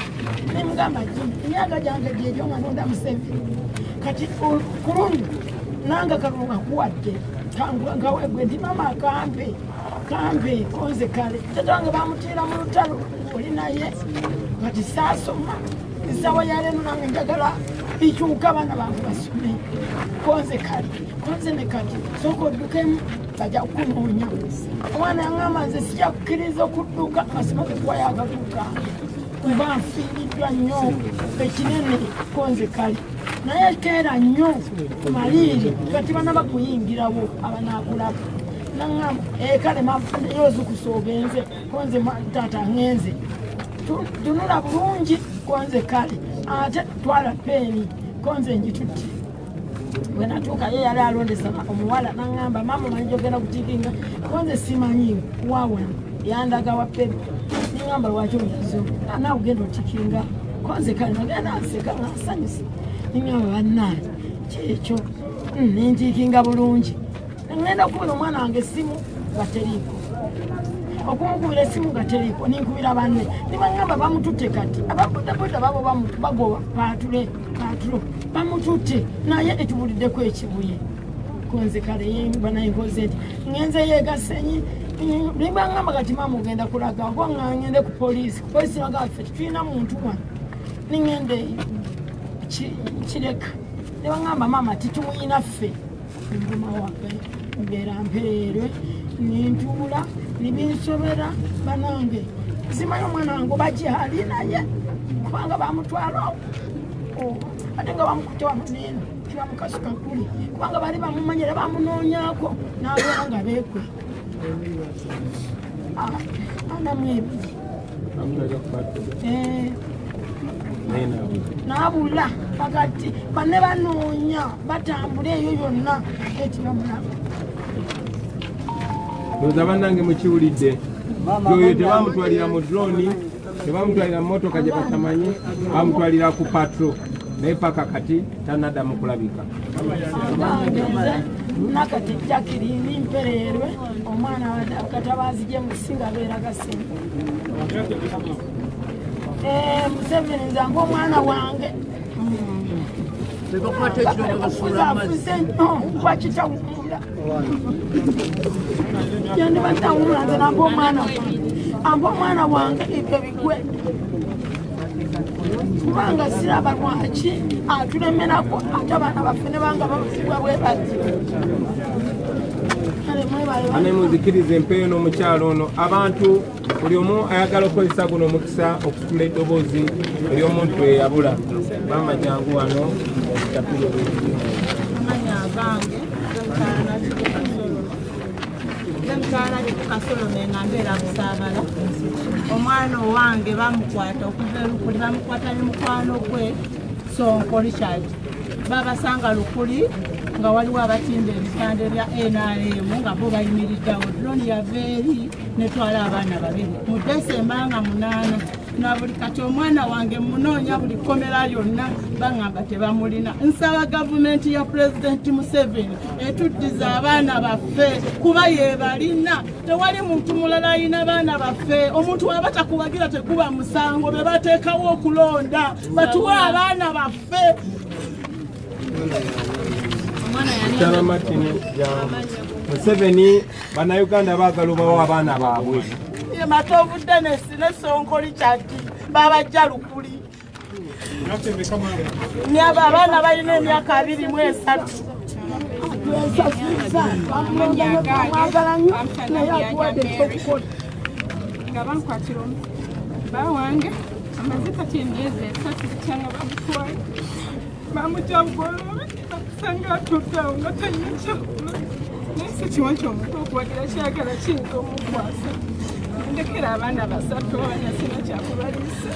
nemugamba emyaka gyange gyegyo nga nonda Museveni kati kulungi nange kalulu kakuwadde ngawegwe nti maama kampe konze kale tata wange bamutiira mu lutalo oli naye kati saasoma esawa yaleero nange njagala bikyuka abaana bange basome konze kale konze ne kati sooka oddukemu bajja kukunoonya omwana yaŋŋamba nze sijja kukkiriza okudduka masima gekuwa yagaduka kuba nfiiriddwa nnyo ekinene konze kale naye keera nnyo maliiri kati bana bakuyingirawo abanaakulaba naŋŋamba kale yozukusa ogenze konze taata ŋŋenze tunula bulungi konze kale ate twala peeni konze njitutte bwe natuuka ye yali alondesa omuwala naŋŋamba maama manyi ogenda kutiikinga konze simanyi wawana yandaga wa pepe niŋŋamba lwaki omukizo naawe ogenda otikinga konze kale nagenda nseka nga nsanyusa niŋŋamba bannange kyekyo nintiikinga bulungi ngenda okubira omwana wange essimu nga teriiko okumukubira essimu nga teriiko ninkubira banne nibaŋŋamba bamututte kati ababodaboda babo bagoba patulo bamututte naye etubuliddeko ekibuye konze kale banaye nkoze nti ŋŋenze yeegasenyi nibaŋŋamba kati maama ogenda kulaga oba nga ŋŋende ku poliisi bagamba ffe tetulina muntu wano niŋŋende kireka nibaŋŋamba maama titumuyina ffe nguma wake mbeera mpereerwe nintuula nibinsobera banange simanyi omwana wange obagyali naye kubanga bamutwala ate nga bamukutte wano neno tibamukasuka kuli kubanga bali bamumanyira bamunoonyako nabeera nga beekwe anamu ebiri nabula kakati banne banoonya batambula eyo yonna etibamulaba loza bannange mukiwulidde oyo tebamutwalira mu droni tebamutwalira mu motoka gye batamanyi bamutwalira ku patro naye paka kati tanaddamu kulabika nakati jakirini mpereerwe omwana katabazi gye musinga abeera gasinga Museveni nzange omwana wange afuze nnyo lwakitawumula yandibatawumula nze namba omwana wange ebyo bigwe kubanga siraba lwaki atulemerako ate abaana baffe ne banga babuzibwa bwe bati anemuzikiriza empeeyo n'omukyalo ono abantu buli omu ayagala okukozesa guno omukisa okutula eddoboozi eri omuntu eyabula bamba jangu wano amanya agange mutala kasolo nenga mbeera kusaabala omwana owange bamukwata okuva erukuli bamukwata ne mukwano gwe Sonko Richard babasanga lukuli nga waliwo abatimba ebipande bya NRM nga bo bayimiriddewo droni yava eri netwala abaana babiri mu Desemba nga 8 na buli kati omwana wange munoonya buli komera yonna baŋŋamba tebamulina nsaba gavumenti ya Pulezidenti Museveni etuddiza abaana baffe kuba yebalina tewali muntu mulala alina baana baffe omuntu waba takubagira tekuba musango be bateekawo okulonda batuwe abaana baffe Kyala Martin Museveni bannayuganda baagala obawo abaana baabwe Matovu Dennis ne Sonko Richard babajja lukuli nyaba abaana balina emyaka 23 nga bankwatira bawange amazika kyemyezi 3 kyanga bamutwaye bamujabugolobe bakusanga atuddeawo nga talina kyakula naye si kiwa ky'omuntu okuwagira kyagala kiyinza omukwasa ndekera abaana basatu abanya sina kyakubaliisa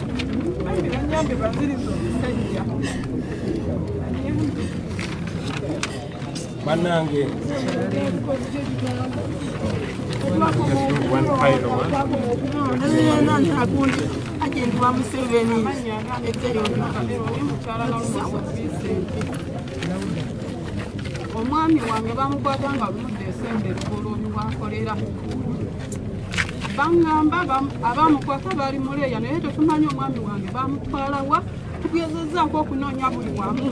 bambi banyambe banziriza omusajja bannange agenti wa Museveni omwami wange bamukwata nga ludde esende eggoloobi bwakolera baŋŋamba abamukwata bali muleeya naye tetumanyi omwami wange bamutwala wa tugezezzaako okunoonya buli wamu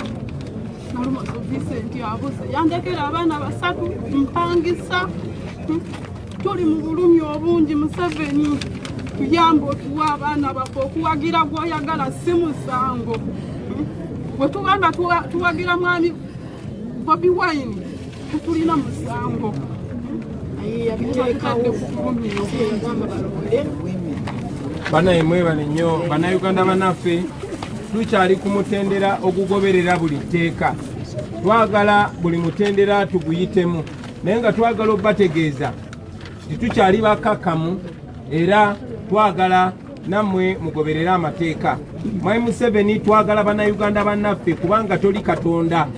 nalumaso Vincent abuze yandekera abaana 3 mpangisa tuli mu bulumi obungi Museveni tuyamba otuwa abaana baffe okuwagira gw'oyagala si musango bwe tugamba tuwagira mwami Bobi Wine tutulina musango yabiteekadde ku bulumi yagamba balonde banaye mwebale nnyo bannayuganda bannaffe tukyali ku mutendera ogugoberera buli tteeka twagala buli mutendera tuguyitemu naye nga twagala obbategeeza titukyali bakakkamu era twagala nammwe mugoberere amateeka Mwai Museveni twagala bannayuganda bannaffe kubanga toli katonda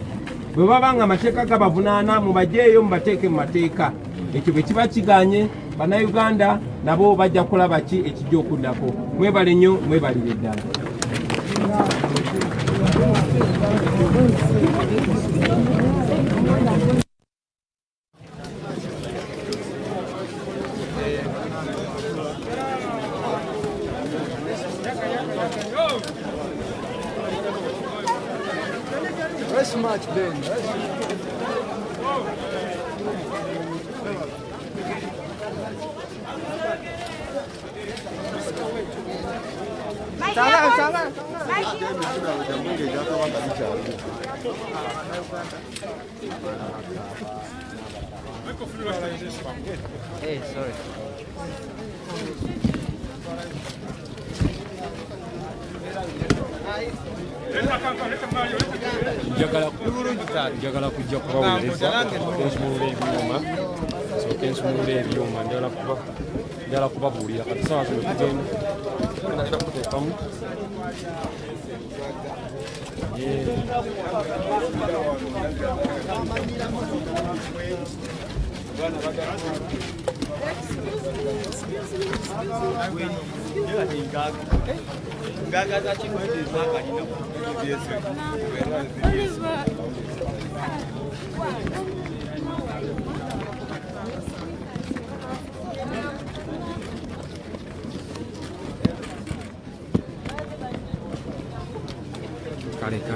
bwe baba nga amateeka gabavunaana mubajeeyo mubateeke mu mateeka ekyo bwe kiba kiganye bannayuganda nabo bajja kulaba ki ekijja okuddako mwebale nnyo mwebalire ddala Very much, Ben. Hey, sorry. njagala kujja kubaweereza ensumulula ebyuma soka ensumulula ebyuma njagala kubabuulira kati sawa zino tugenda kuteekamu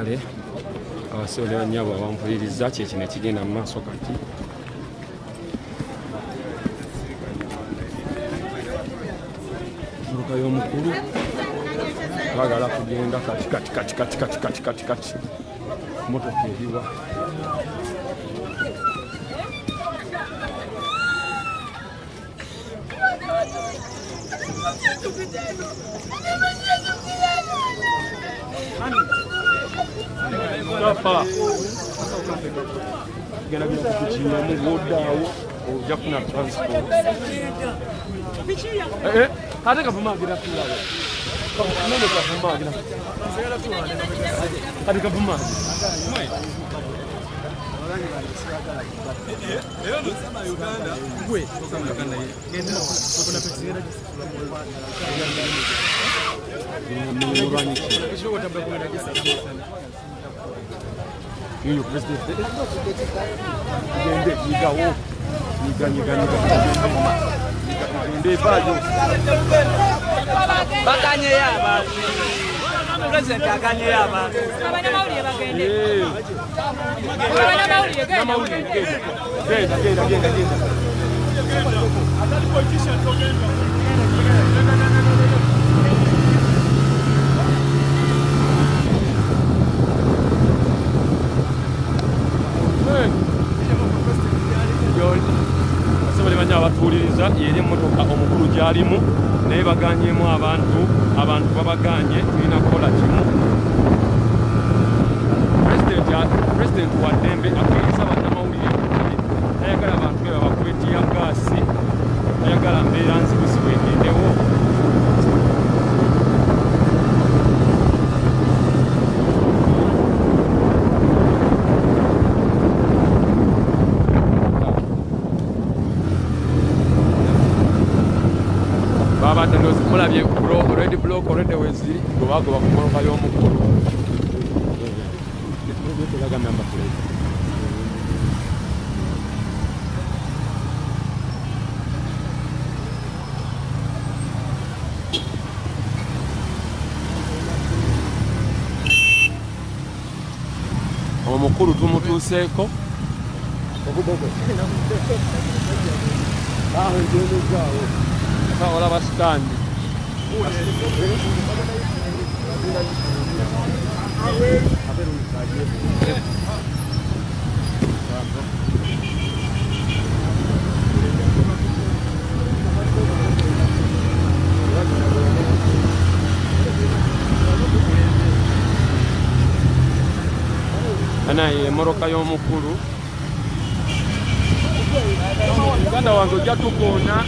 kale abasooli banyabo abampuliriza kyekino ekigenda mu maaso kati ensuluka y'omukulu twagala kugenda kati motoka eriwa Papa, gonna be ojja kufuna transport. Kate kavuma agira tulawe. Nene kavuma agira. Kate kavuma. Gwe, Uganda ye. Genda okuna pesera. Hiyo president gende yigawo yiga gende bajo baganye yaba president aganye yaba abanyamawulire bagende abanyamawulire genda atali politician togenda abatuuliriza yeri emmotoka omukulu gy'alimu naye baganyemu abantu babaganye tulina kukola kimu pulezidenti wa ddembe akkiriza bannamawulire tayagala abantu be babakuba etiya gaasi tayagala mbeera nzibuzibu egendewo mulabye red block already weziri gobagoba ku mmoloka y'omukulu tulaga number plate. Omukulu tumutuuseeko olaba sitandi anaye emoroka y'omukulu muganda wange ojja tukoona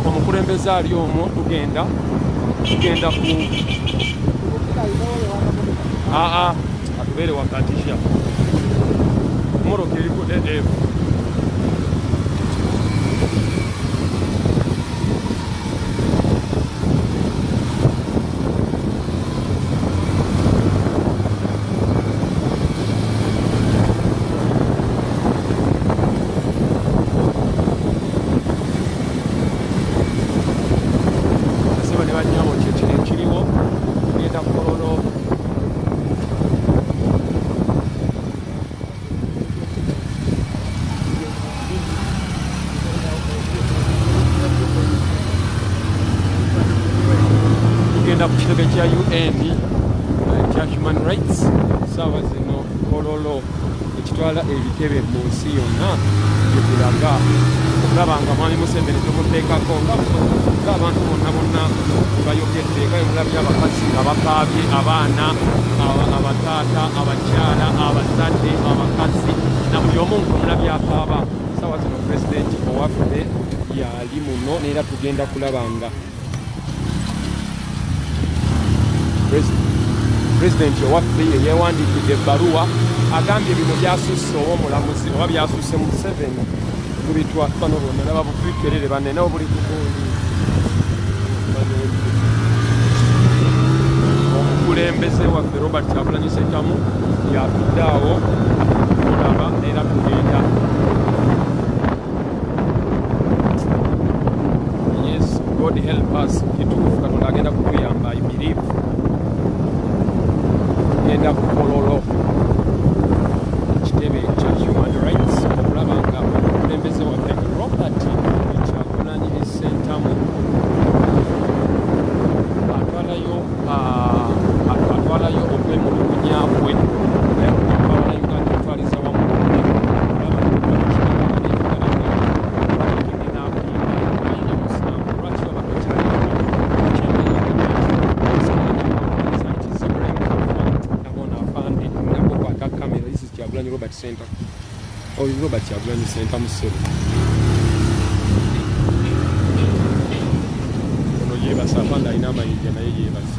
omukulembeze ali omwo tugenda ku atubeere wakatisha moroka eriko evu ku kitebe kya UN kya human rights saawa zino kololo ekitwala ebitebe mu nsi yonna gyekulaga okulaba nga mwami Museveni tumuteekako ng'abantu bonna bayogedde nga mulabye abakazi abakaabye abaana abataata abakyala abazadde abakazi na buli omu omulabye akaaba saawa zino pulezidenti owaffe yali muno neera tugenda kulaba nga President owaffe yeewandikidde ebbaluwa agambye bino byasusse ow'omulamuzi oba byasusse mu 7 kubitwa bano bonna naba butwikerere banne nabo buli kugundi omukulembeze waffe Robert Kyagulanyi Ssentamu yatudde awo olaba era tugenda yes God help us kituufu Katonda agenda kutuyamba I believe genda ku kololo ekitebe kya human rights okulaba nga omukulembeze waffe Robert Kyagulanyi Ssentamu atwalayo okwemulugunya kwe abala Uganda otwaliza wamu Robert Center. Oh, Robert Kyagulanyi Ssentamu Museveni. Ono yeebasa apanda alina amayinja naye yeebasa.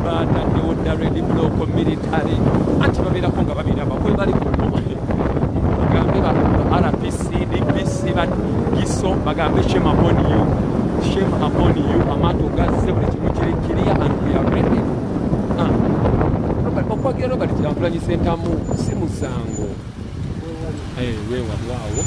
Bataddewo dda red block military anti babeerako nga babiraba kwe bali ku RPC, DPC, Giso, Bagambe, shame upon you, Amato, God, Clear, and we are ready. Robert Kyagulanyi Ssentamu, Simusango. Hey, we were wow.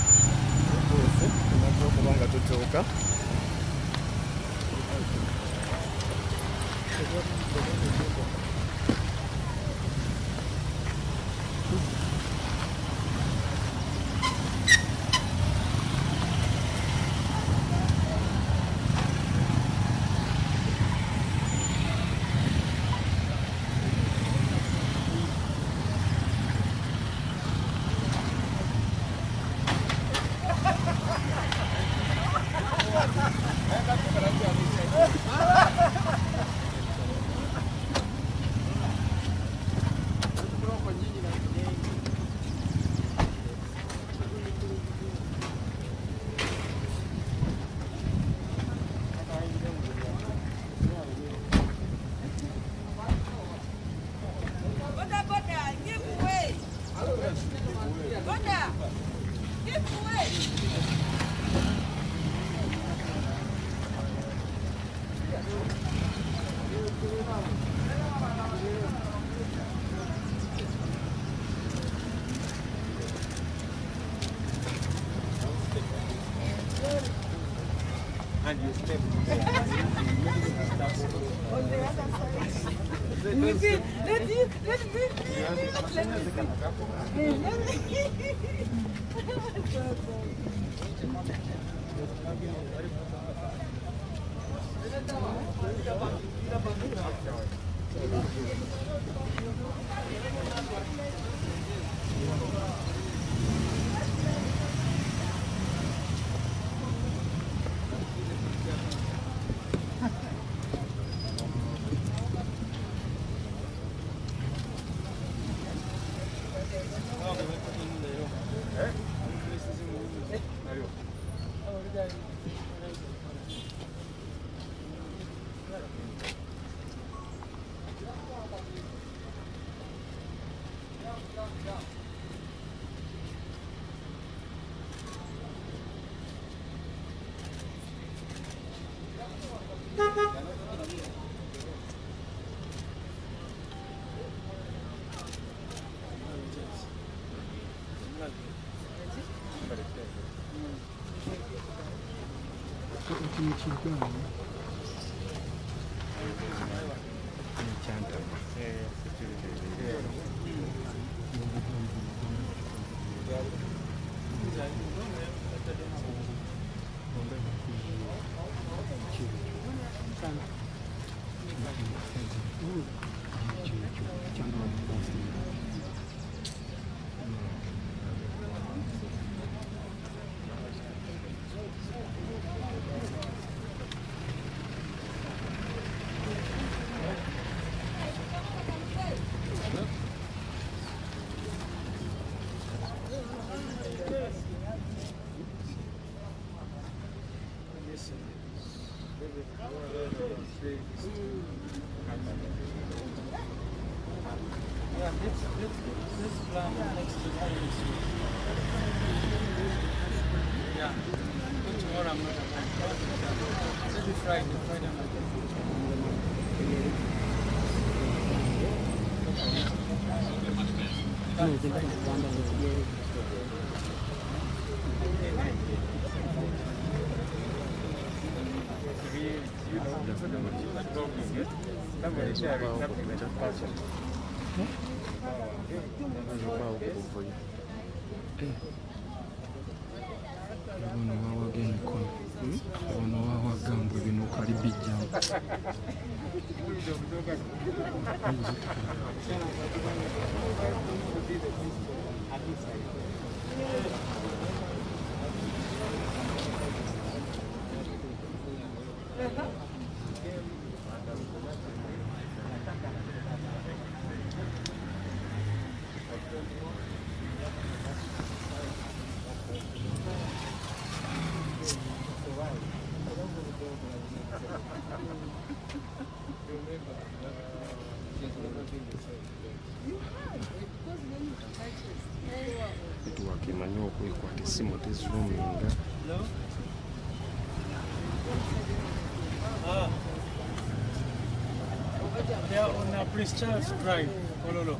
They are on Prince Charles Drive, Ololo.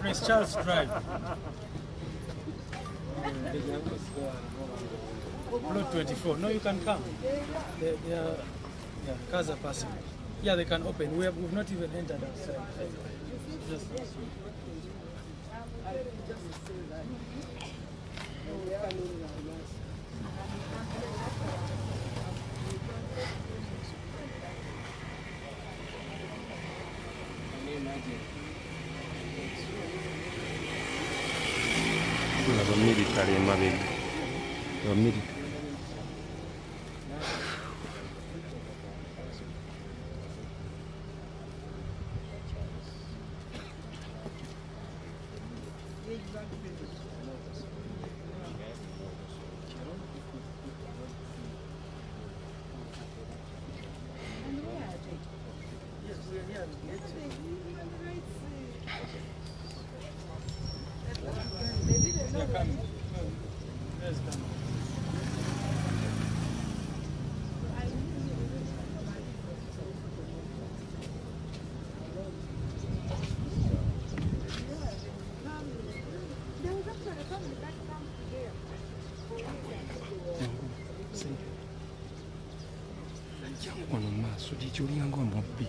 Prince Charles Drive. Plot 24. No, you can come. They are, yeah, cars are passing. Yeah, they can open. We've not even entered outside. Just military emabega military wano mu maaso giki olinganga omubbi.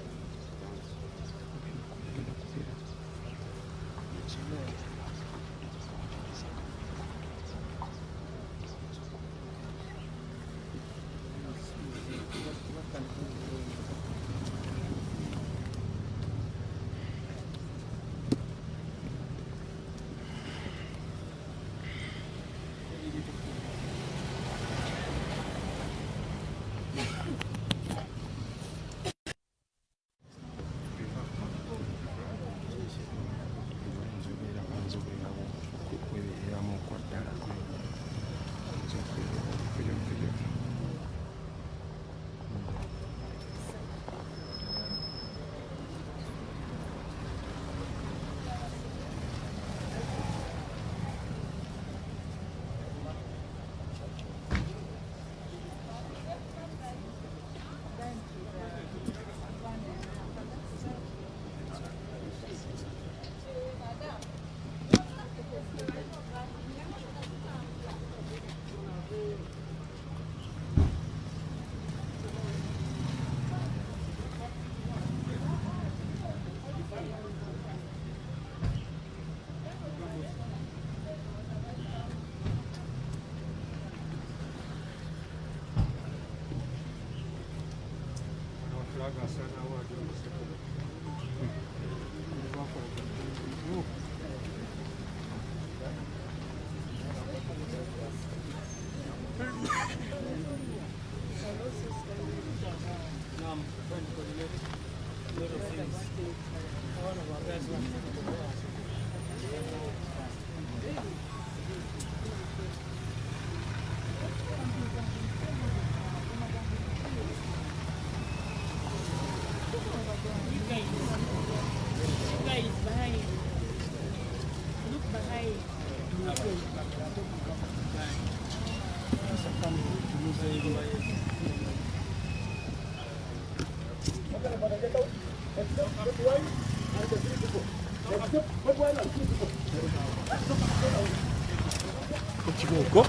Chiboko,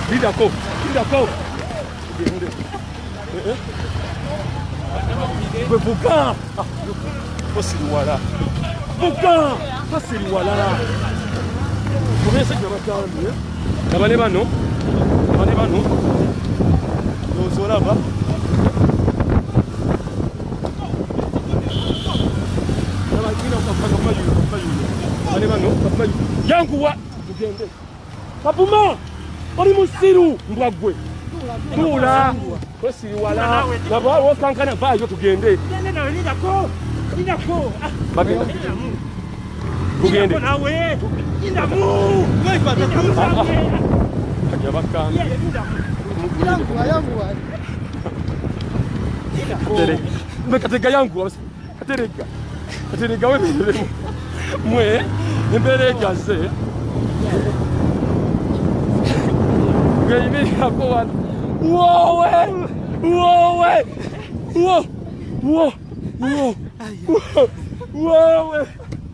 Bidako. Bukan. Posiliwala. Bukan. Posiliwala. Combien c'est que va faire bano. Zola va. Yanguwa tugende. Papuma oli musiru mbwagwe. Tula. Posiliwala. Nabo wokankana bayo tugende. Ndako. Bagenda. Tugende. Nawe. Ndamu. Ajabaka. Yangu. Mekatega yangu. Katerega wewe. Mwe mbere gaze. Gaibe hapo. Wowe.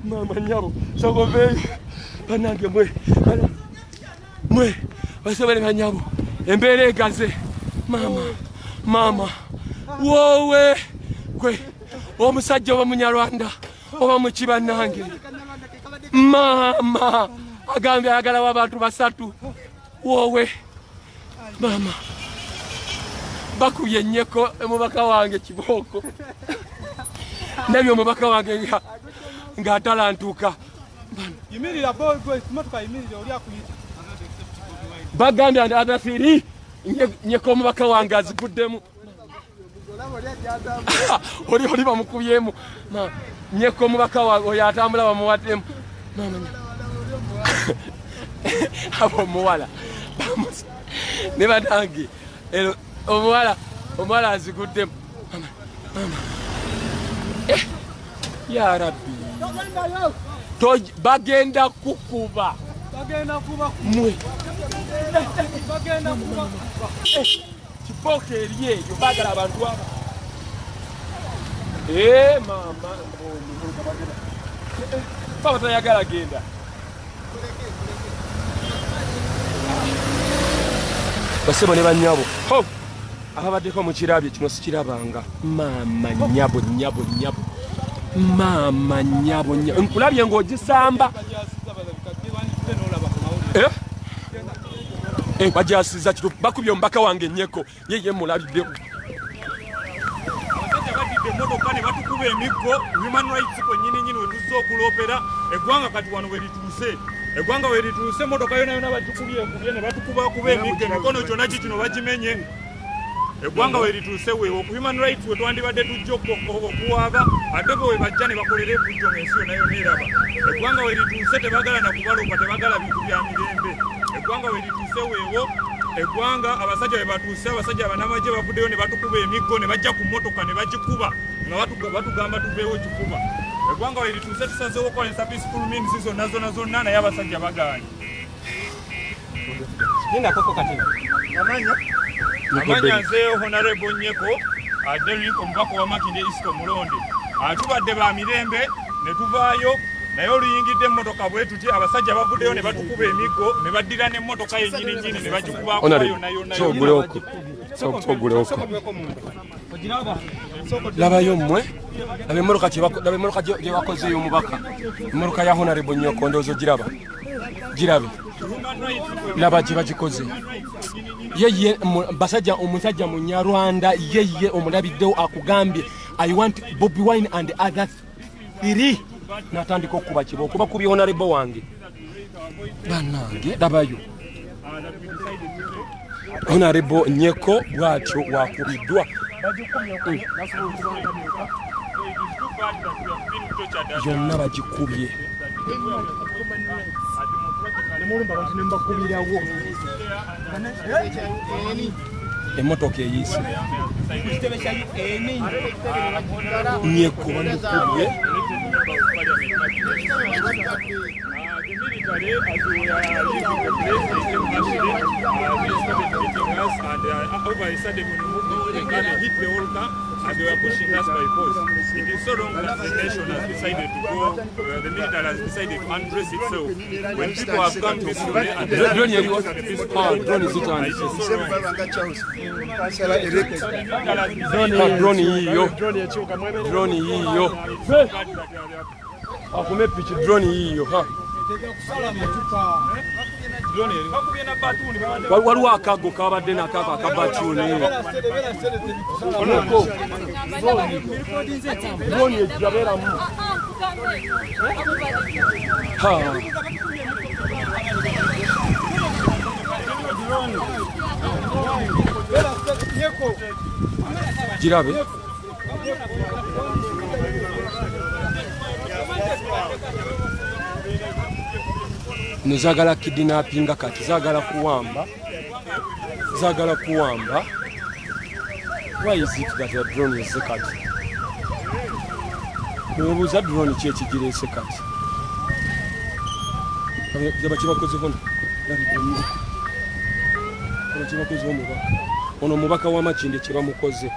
Mama nyabo. Sogove. Banange mwe. Basebele banyabo. Mbere gaze. Mama. Wowe. Kwe. Omusajja wa Munyarwanda. Oba mukiba nange. Mama. Agambe agala w'abantu basatu. Wowe. Mama. Bakubye nnyeko omubaka wange Kiboko. Nabyo omubaka wange ng'atalantuuka. Yimirira boy imotoka yimirira oli akuyita. Bagambye adafiri nnyeko omubaka wange aziguddemu. Oli bamukubyemu. Nnyeko omubaka wange oyo atambula bamuwaddemu. Mama. Abo muwala. Ne batangi. Omuwala aziguddemu. Mama. Ya Rabbi. Bagenda kukuba. Mwe. Kiboko eriyo bagala abantu aba. Mama. Baba tayagala genda. Basebo ne banyabo. ababaddeko mu kirabye kino sikirabanga maama nyabo maama nyabo nkulabye ng'ogisamba bajasiza kituufu bakubye omubaka wange Nyeko yeye mulabidde emmotoka ne batukuba emiggo human rights kwennyini wetuze okulopera eggwanga kati wano werituuse eggwanga werituuse emmotoka yona bagikubye ne batukubakuba emiggo emikono kyonna kikino bagimenye eggwanga werituuse weewo ku human rights wetwandibadde tujja okuwaaba ate bwe bajja ne bakolera ebujjo ng'ensi yonna yonna eraba eggwanga werituuse tebagala nakubalopa tebagala bintu bya mirembe eggwanga werituuse weewo eggwanga abasajja be batuuse abasajja abanamagye bavuddeyo ne batukuba emiggo ne bajja ku mmotoka ne bagikuba nga batugamba tuveewo kifuba eggwanga werituuse tusazeewo okukola peaceful means zonna naye abasajja bagaanye amanya nze honorable Nyeko Derrick omubaka wa Makindye East Omulonde atubadde ba mirembe ne tuvaayo naye oluyingidde emmotoka bwe tuti abasajja bavuddeyo ne batukuba emiggo ne baddira n'emmotoka yennyini ne bagikubaako yonna labayo mmwe laba emmotoka gye bakozeeyo omubaka emmotoka ya honorable Nyeko ndowooza girabe laba gye bagikoze yeye basajja omusajja munyarwanda yeye omulabiddewo akugambye I want Bobi Wine and others 3 natandika okuba kibo okuba kubi honorable wange bannange labayo honorable Nyeko bwatyo wakubiddwa yonna bagikubye emmotoka eyiise Nyeko bamukubye and they were pushing us by force. It is so long that the nation has decided to go, the military has decided to undress itself. When people have come to Sule and they have to the peaceful drone is drone yiyo akume piki drone yiyo waliwo akago kabadde nakako akabatuni drone ejjabeeramu girabe nezagala kidnappinga kati zagala kuwamba why is it that your drone is kati nebuuza drone kyekigirese kati jaba kibakoze hono kibakoze omubaka ono omubaka wa Makindye kyebamukoze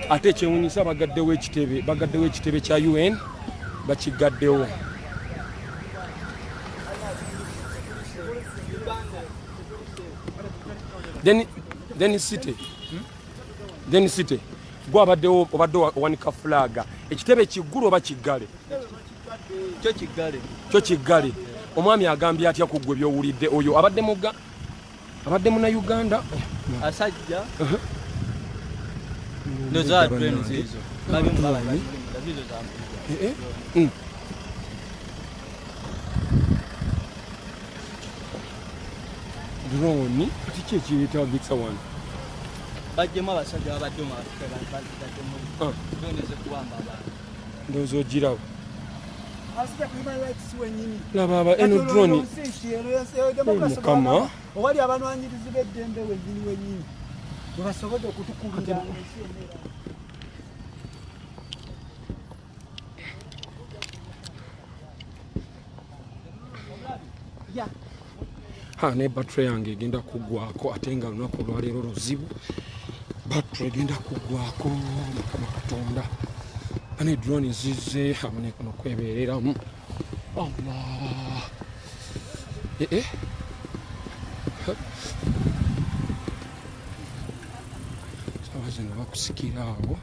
ate ekyewunyisa bagaddewo ekitebe kya UN bakigaddewo then city gwe obadde owanika fulaga ekitebe kiggulu oba kiggale kyo kiggale omwami agambye atya ku ggwe byowulidde oyo abadde muna Uganda asajja drone kiki ekiyetagisa wano bajjemu abasajja babadde ndowooza ogirawo laba eno drone mukama owali abanwanyirizi b'eddembe wenyini webasobodde okutukubira ne battery yange egenda kuggwako ate nga lunaku olwaleero luzibu battery egenda kuggwako mukama katonda ane drone zize amane kuno kwebeereramu Allah zino bakusikira awo.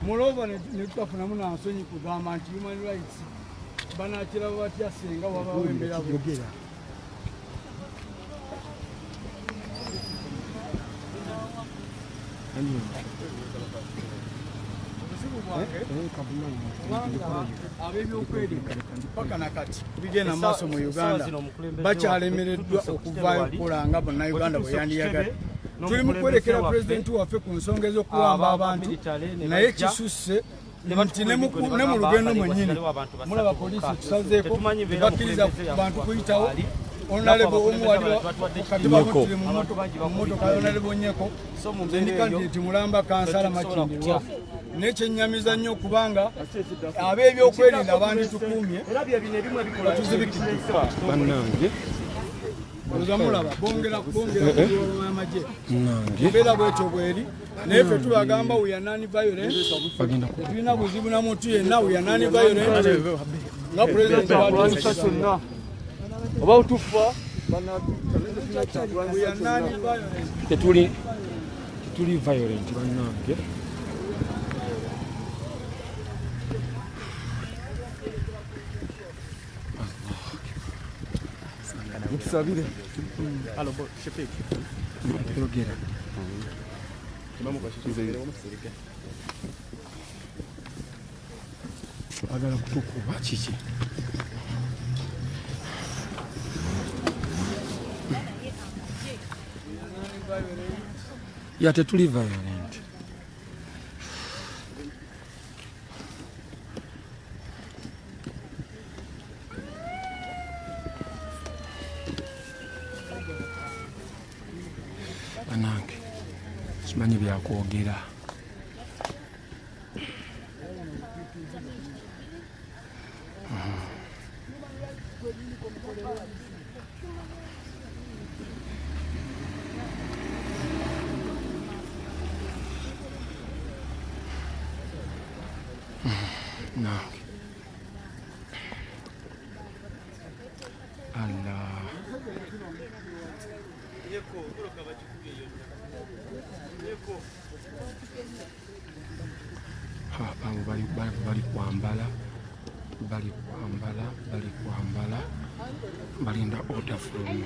Moreover, netwafunamu nansonyi kugamba nti human rights banakiraba batya senga wabawo embeera bwogera. Ab'ebyokwerinda paka nakati bigenda maaso mu Uganda bakyalemereddwa okuvaayo okukola nga bannayuganda bwe yandiyagala. Tuli mu kwerekera pulezidenti waffe ku nsonga ez'okuwamba abantu naye kisusse nti ne mu lugendo mwennyini mulaba poliisi tusazeeko bakkiriza bantu kuyitawo. Honorable omuwali kati bakuttire mu mmotoka Honorable Nyeko endikandidate Mulamba kansala Makindirwa n'ekyennyamiza nnyo kubanga ab'ebyokwerinda abanditukuumye batuzibikidde bannange ozamulaba bongera amagye embeera bwetyo bweri naye ffe tubagamba we are non-violent tulina buzibu na muntu yenna we are non-violent nga pulezidenti watuusa oba utufa tetuli violent bannange. mutusabire yogera agala kutukuba kiki ya tetuli violent. Banange simanyi byakwogera. Nange Allah abo bali kwambala balinda order from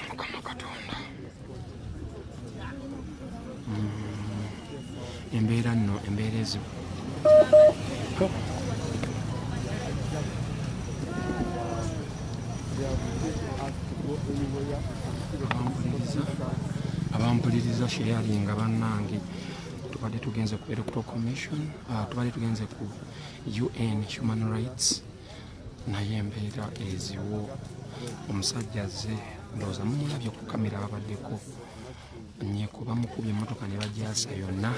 Mukama Katonda. Embeera nno embeera ezibu abampuliriza sharinga bannange tubadde tugenze ku Electoral Commission tubadde tugenze ku UN Human Rights naye embeera eziwo omusajja azze ndowooza mumulabye ku kamera babaddeko Nyeko bamukubye emmotoka ne bagyasa yonna.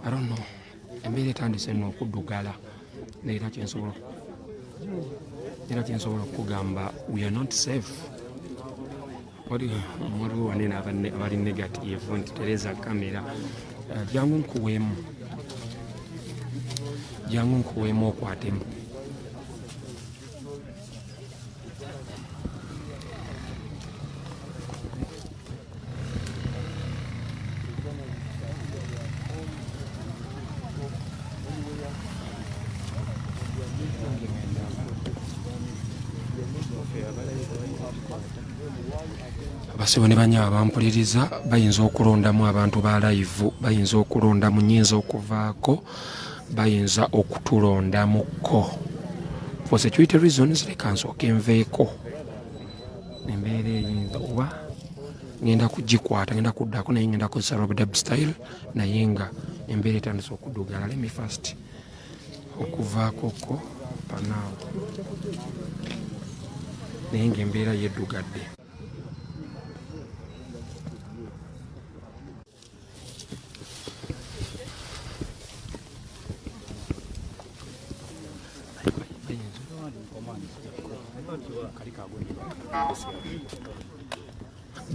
I don't know embeera etandise nno okuddugala era kyensobola okugamba we are not safe. Waliwo wanene abali negative nti tereza kamera jangu nkuweemu okwatemu. Abasibo ne banyaba bampuliriza bayinza okulondamu abantu ba live, bayinza okulondamu nnyinza okuvaako, bayinza okutulondamuko. For security reasons leka nsooke nveeko. Embeera eyinza oba ngenda kugikwata ngenda kuddako naye ngenda kozesa Rob style naye nga embeera etandise okuddugala. Let me first okuvaako ko panaawo naye ng'embeera yeddugadde.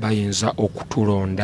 bayinza okutulonda